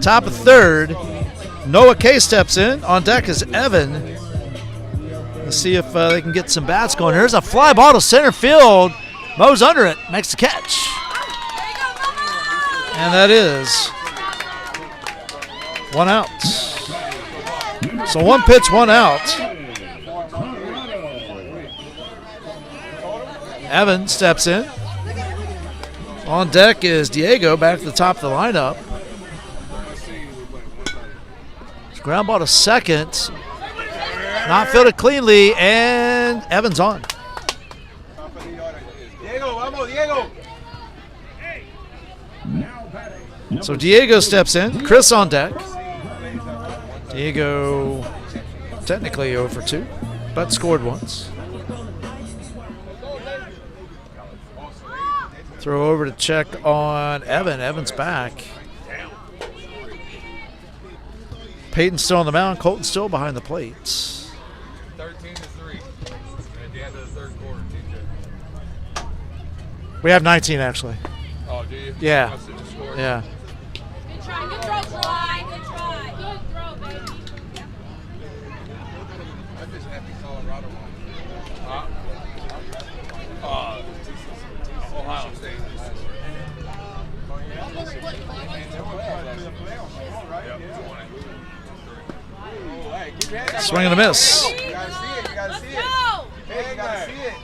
Top of 3rd. Noah K steps in. On deck is Evan. Let's see if they can get some bats going. Here's a fly ball to center field. Mo's under it. Makes the catch. And that is 1 out. So 1 pitch, 1 out. Evan steps in. On deck is Diego, back to the top of the lineup. Ground ball to second. Not fielded cleanly, and Evans on. Diego, vamos, Diego. So Diego steps in. Chris on deck. Diego technically 0 for 2, but scored once. Throw over to check on Evan. Evan's back. Peyton's still on the mound. Colton's still behind the plate. 13-3 at the end of the 3rd quarter, TJ. We have 19 actually. Oh, do you? Yeah. I said you scored. Yeah. Good try. Good throw, Troy. Good try. Good throw, baby. I'm just happy Colorado won. Ohio State. Swing and a miss. You gotta see it. You gotta Let's see it. go. Hey, you gotta see it.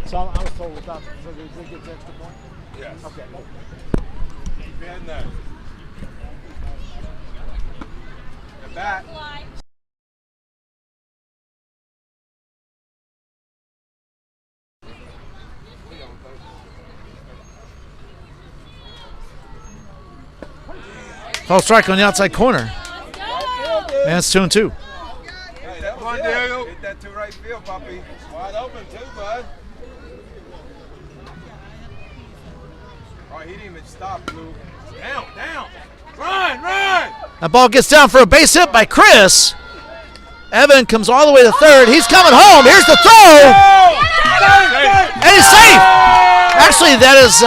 So I was told without, so they get the extra point? Yes. Okay. Keep in there. The bat. Fly. Call strike on the outside corner. Let's go. And it's 2-2. Hey, that Come on, was Diego. it. Hit that to right field, puppy. Wide open too, bud. Oh, he didn't even stop, Blue. Down, down. Run, run! That ball gets down for a base hit by Chris. Evan comes all the way to third. He's coming home. Here's the throw. And he's safe. Actually, that is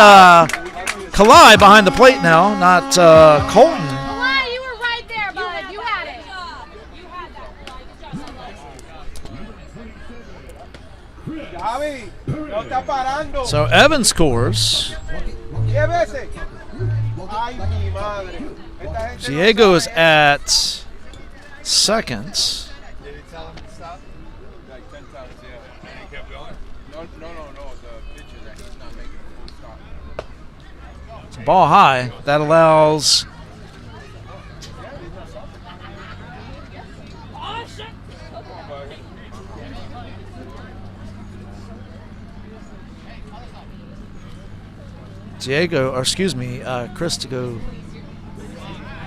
Kalai behind the plate now, not Colton. Kalai, you were right there, bud. You had it. You had that. Javi, no está parando. So Evan scores. 10 veces. Ay, mi madre. Esta gente no Diego is sabe. at second. Did he tell him to stop? Like 10 times, yeah. And he kept going? No. The pitcher that he's not making a full stop. It's a ball high. That allows Oh, shit. Diego, or excuse me, Chris to go.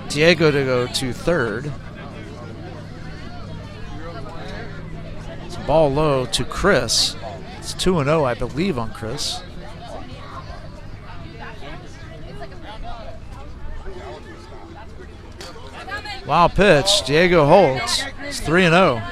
Diego to go to third. It's a ball low to Chris. It's 2-0, I believe, on Chris. Wild pitch. Diego holds. It's 3-0.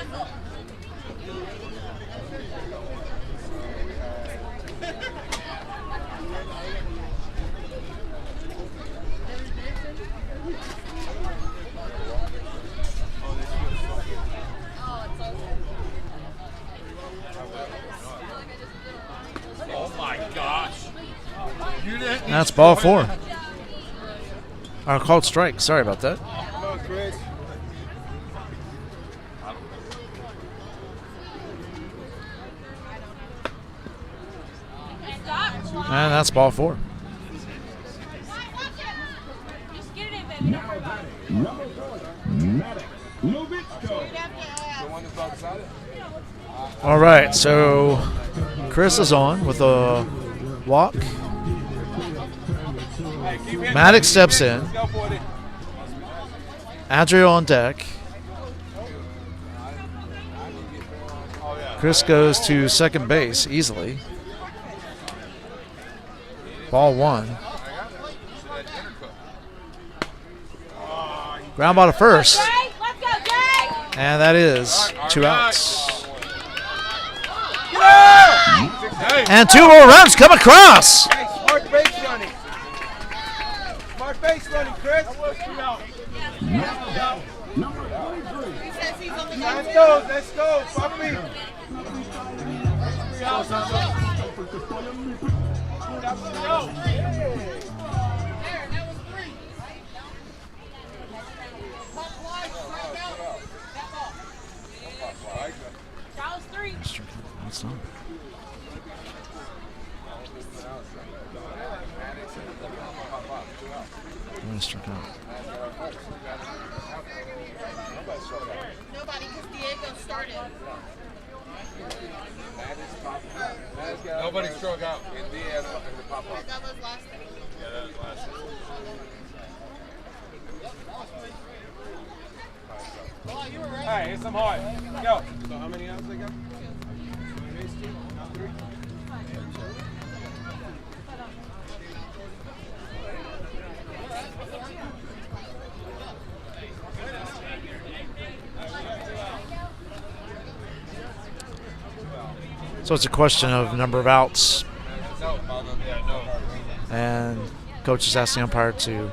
Oh my gosh. You didn't. That's ball four. Or called strike. Sorry about that. Come on, Chris. And that's ball four. Just get it in, baby. Don't worry about it. Number 40, Maddox Lubitsko. All right, so Chris is on with a walk. Maddox steps in. Go for it. Adrio on deck. Chris goes to second base easily. Ball one. Ground ball to first. Jay, let's go, Jay. And that is 2 outs. Hey, And 2 more runs come across. Hey, smart base running. Smart base running, Chris. Number 23, He says he's on the go. Santos, let's go, puppy. That was 3. That's not. Struck out. Nobody, because Diego started. nobody struck out. That was last thing. Yeah, that was last. All right, hit some hard. Go. So how many outs they got? 3. So it's a question of number of outs, No, yeah, no. and coach is asking the umpire to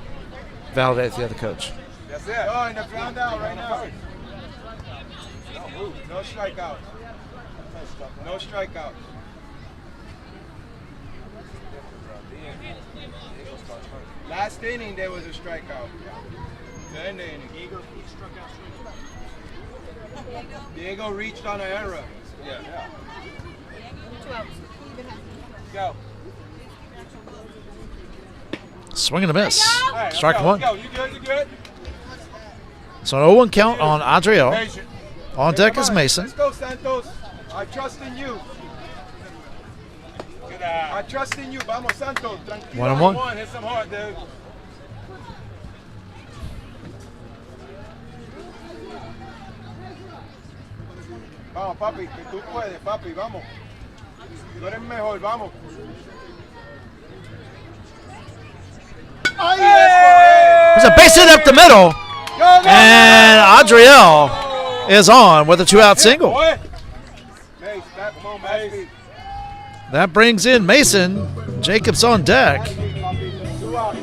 validate the other coach. That's it. Go in the ground out right now. No strikeout. No strikeout. Last inning there was a strikeout. The end of the inning. Diego reached on an error. Yeah. 2 outs. Go. Swing and a miss. All right, let's Strike go, one. let's go. You good? You good? So an 0-1 count on Adriel. Patient. On Hey, deck come is on. Mason. Let's go, Santos. I trust in you. I trust in you. Vamos, Santos. Tranquilo. 1-1. Hit some hard, dude. Vamos, papi, que tú puedes, papi, vamos. Tú eres mejor, vamos. ¡Ay, eso es! There's a base hit up the middle. Go, go, And Adriel is on with a 2-out single. Boy. Mace, back, come on, Mace. That brings in Mason. Jacobs on deck. 2 outs.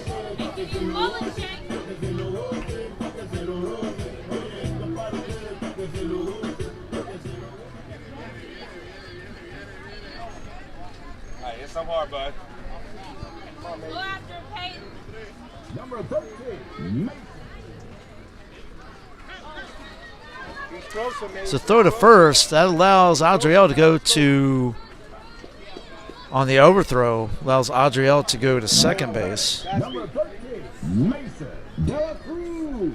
Alright, hit some hard, bud. Go after Peyton. Number 13, Mason. He's closer, Mace. So throw to first. That allows Adriel to go to, on the overthrow, allows Adriel to go to second base. Number 13, Mason De La Cruz.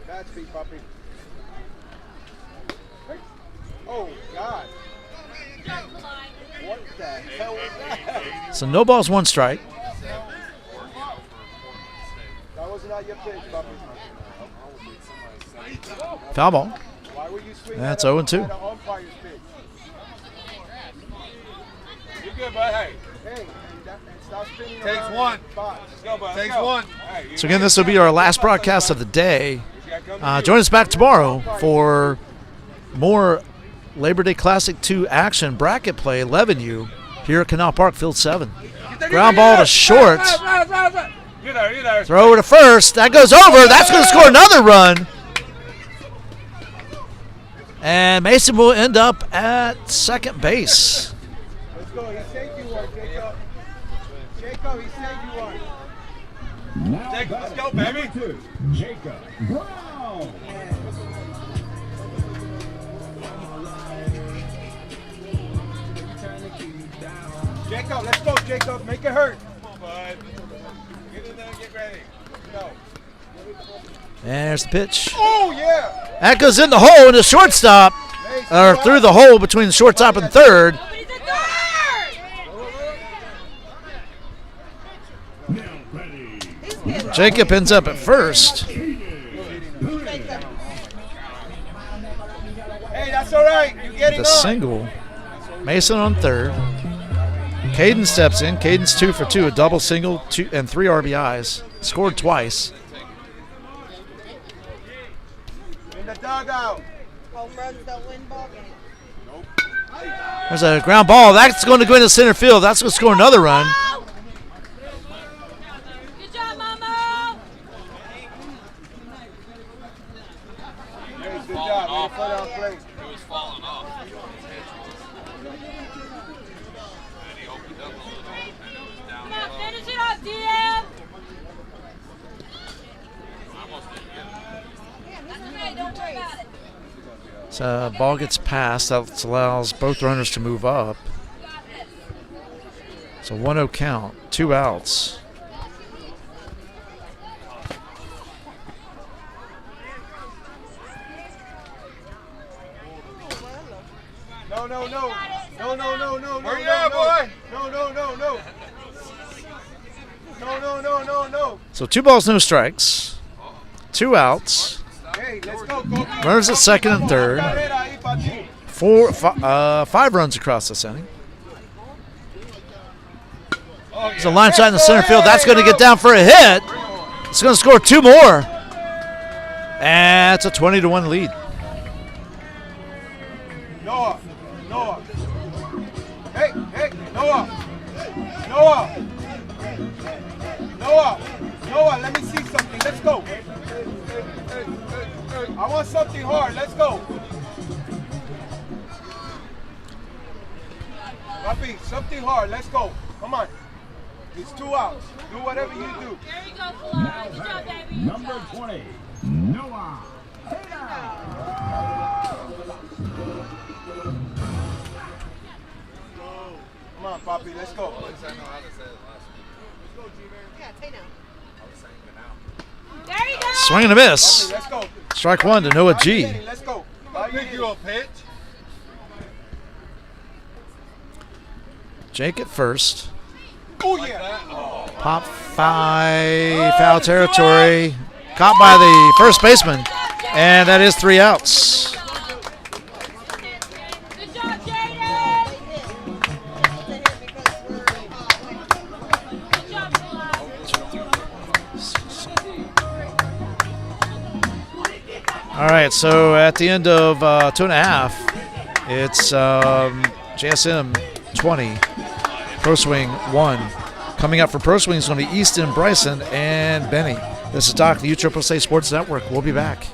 Bad speed, puppy. Oh, God. Good job, Kalai. What the hell was that? So no balls, 1 strike. That was not your pitch, puppy. Foul ball. Why were you swinging That's at a- 0-2. at an umpire's pitch? You good, bud? Hey, Hey, stop spinning Takes around one. in the box. let's go, bud. Let's Takes go. one. So again, this will be our last broadcast of the day. Join us back tomorrow for more Labor Day Classic 2 action bracket play, 11U, here at Canal Park, Field 7. Ground ball to short. You there, you there. Throw to first. That goes over. That's going to score another run. And Mason will end up at second base. Let's go. He saved you one, Jacob. Jacob, he saved you one. Now Jacob, let's batting go, baby. number 2, Jacob Brown. Jacob, let's go, Jacob. Make it hurt. Come on, bud. Get in there and get ready. Go. And there's the pitch. Oh, yeah. That goes in the hole in the shortstop, or through the hole between the shortstop and third. Nobody's at third. Now batting Jacob ends up at first. Hey, that's all right. You're getting The on. single. Mason on third. Caden steps in. Caden's 2 for 2, a double single, 2 and 3 RBIs. Scored twice. In the dugout. Home runs don't win ball games. There's a ground ball. That's going to go into center field. That's going to score another run. Good job, Mama. Hey, good job. Way to put on play. It was falling off. And he opened up a little, and it was down Come on, low. finish it off, DM. I almost didn't get it. That's okay. Don't worry about it. So ball gets passed. That allows both runners to move up. You got this. So 1-0 count. 2 outs. No, no, no. No, no, no, no, no. Hurry no, up, no. boy. No, no, no, no. No, no, no, no, no. So 2 balls, no strikes. 2 outs. Hey, let's go. Go. Runners at second and third. 5 runs across this inning. There's a line shot in the center field. That's going to get down for a hit. It's going to score 2 more. And it's a 20-1 lead. Noah. Noah. Hey, hey, Noah. Noah. Noah. Noah, let me see something. Let's go. I want something hard. Let's go. Papi, something hard. Let's go. Come on. It's 2 outs. Do whatever you do. There you go, Kalai. Good job, baby. Good number job. 20, Noah. Come on, Papi. Let's go. Yeah, take now. There you go. Swing and a miss. Let's go. Strike 1 to Noah G. Let's go. Pick you a pitch. Jake at first. Oh, yeah. Pop 5, foul territory. Caught by the first baseman. And that is 3 outs. Good job, Jaden. Good job, Kalai. All right, so at the end of 2.5, it's JSM 20, Pro Swing 1. Coming up for Pro Swing is going to be Easton, Bryson, and Benny. This is Doc, the USSSA Sports Network. We'll be back.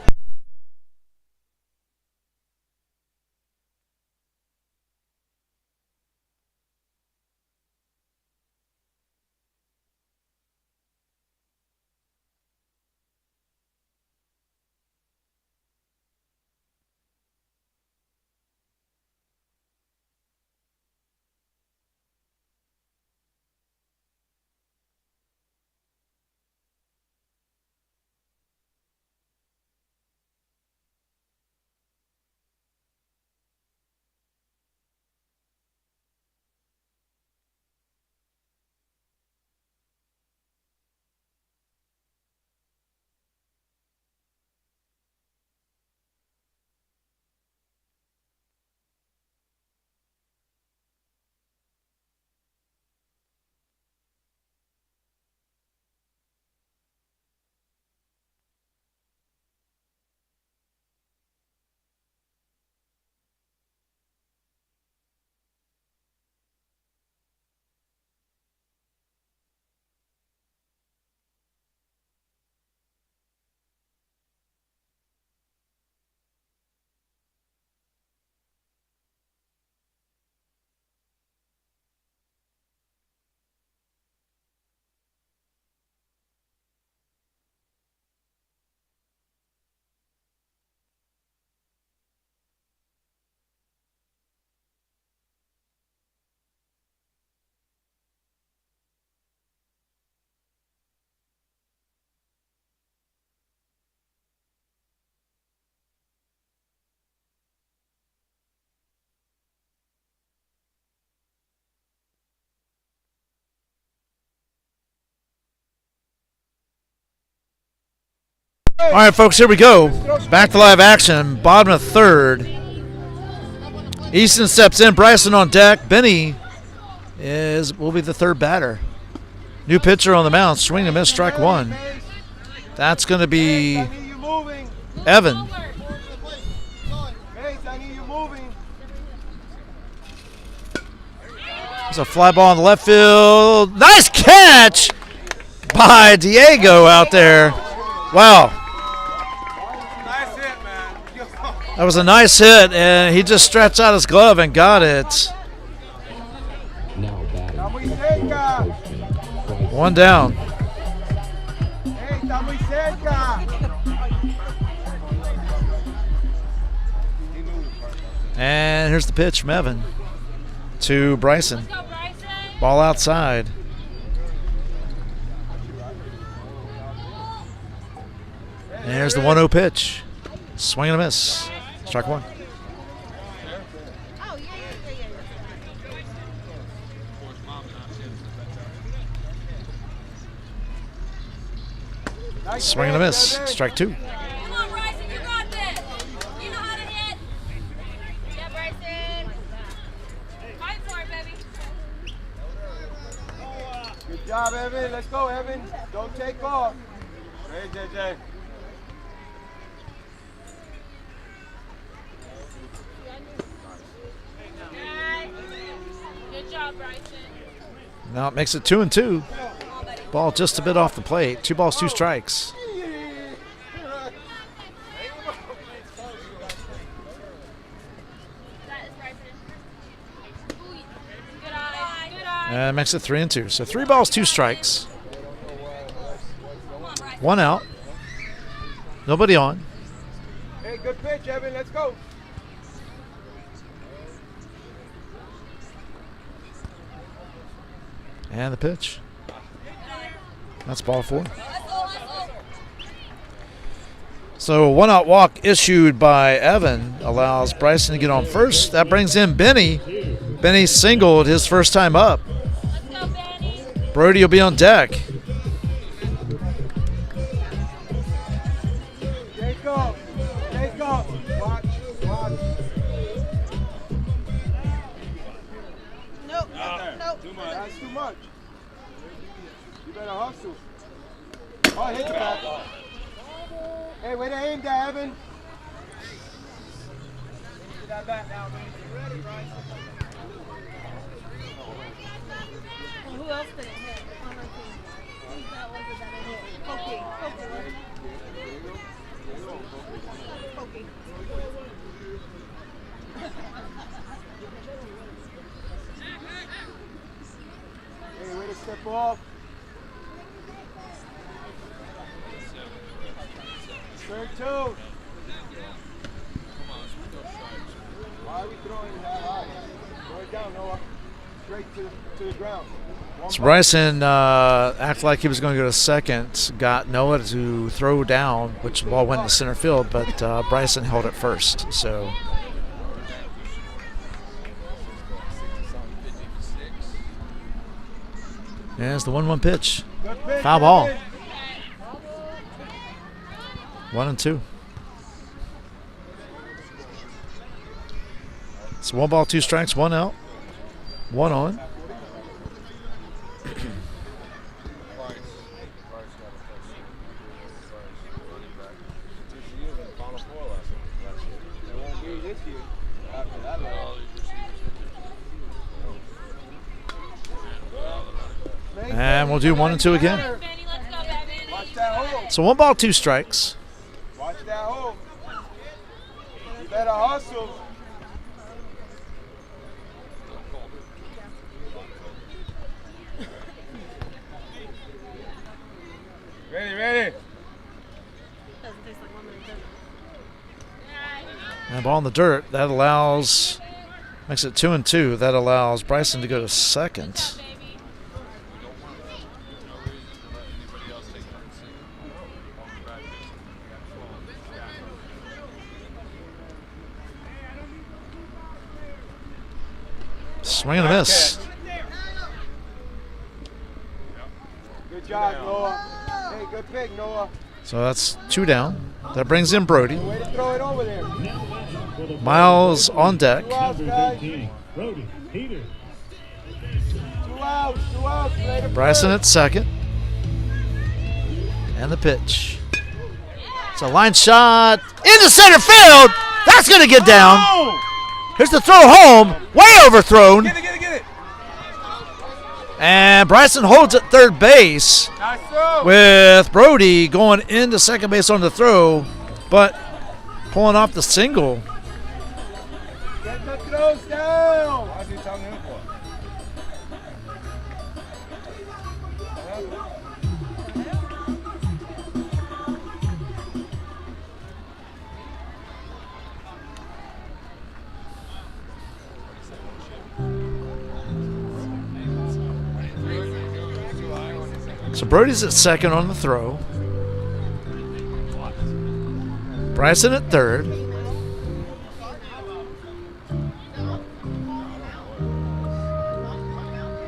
All right, folks, here we go. Back to live action. Bottom of third. Easton steps in. Bryson on deck. Benny will be the third batter. New pitcher on the mound. Swing and miss, strike one. That's going to be Evan. There's a fly ball in the left field. Nice catch by Diego out there. Wow. That was a nice hit, and he just stretched out his glove and got it. One down. And here's the pitch from Evan to Bryson. Ball outside. And here's the 1-0 pitch. Swing and a miss. Strike one. Swing and a miss. Strike two. Come on, Bryson, you got this. You know how to hit. Yeah, Bryson. Fight for it, baby. Good job, Evan. Let's go, Evan. Don't take off. Hey, JJ. Good job, Bryson. Now it makes it 2-2. Ball just a bit off the plate. 2 balls, 2 strikes. And makes it 3-2. So 3 balls, 2 strikes. 1 out. Nobody on. Hey, good pitch, Evan. Let's go. And the pitch. That's ball 4. So 1 out walk issued by Evan allows Bryson to get on first. That brings in Benny. Benny singled his first time up. Brody will be on deck. Jacob. Watch. Nope. That's too much. You better hustle. Oh, hit the back. Hey, way to aim that, Evan. Who else did it hit on our team? That was it that it hit. Pokey. Pokey. Hey, way to step off. Third two. Why are we throwing it that high? Throw it down, Noah. Straight to the ground. So Bryson acted like he was going to go to second, got Noah to throw down, which the ball went to center field, but Bryson held it first. So there's the 1-1 pitch. Good pitch, Foul ball. Evan. 1-2. It's 1 ball, 2 strikes, 1 out, 1 on. It won't be this year after that level. And we'll do 1 and 2 again. Benny, let's go, Benny. Watch that hole. So 1 ball, 2 strikes. Watch that hole. You better hustle. Ready. Doesn't taste like lemon, does it? And ball in the dirt. That allows, makes it 2 and 2. That allows Bryson to go to second. Baby. Swing and a miss. Good job, Noah. Hey, good pick, Noah. So that's 2 down. That brings in Brody. Way to throw it over there. Miles on deck. 2 outs, guys. Brody, Peter. 2 outs. Later, Bryson at second. And the pitch. It's a line shot into center field. That's going to get down. Here's the throw home. Way overthrown. Get it. And Bryson holds at third base Nice throw. with Brody going into second base on the throw, but pulling off the single. Get the throws down. Why's he telling him for? So Brody's at second on the throw. Bryson at third. Is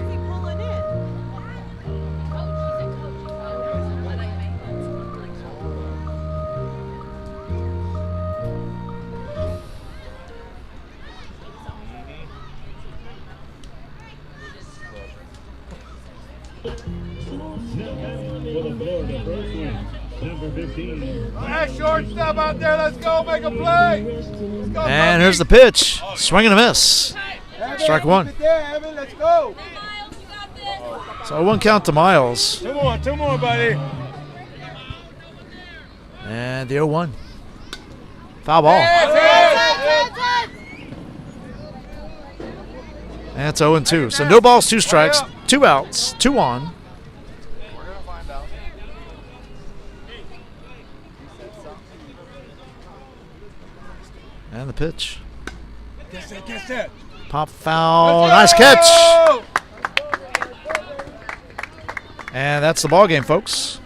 he pulling in? For the Florida first win, number 15. That shortstop out there, let's go make a play. Let's go, And here's the pitch. Swing and a miss. Evan, Strike keep 1. it there, Evan. Let's go. Miles, you got this. So 1 count to Miles. Two more, buddy. And the 0-1. Foul ball. And it's 0-2. So no balls, 2 strikes, 2 outs, 2 on. We're gonna find out. And the pitch. Catch that. Pop foul. Nice catch. And that's the ball game, folks.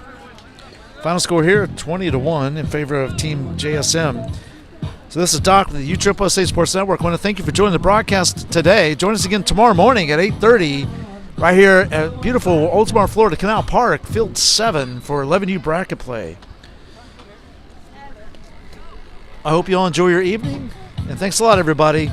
Final score here, 20-1 in favor of Team JSM. So this is Doc with the USSSA Sports Network. I want to thank you for joining the broadcast today. Join us again tomorrow morning at 8:30 right here at beautiful Oldsmar, Florida, Canal Park, Field 7 for 11U bracket play. I hope you all enjoy your evening, and thanks a lot, everybody.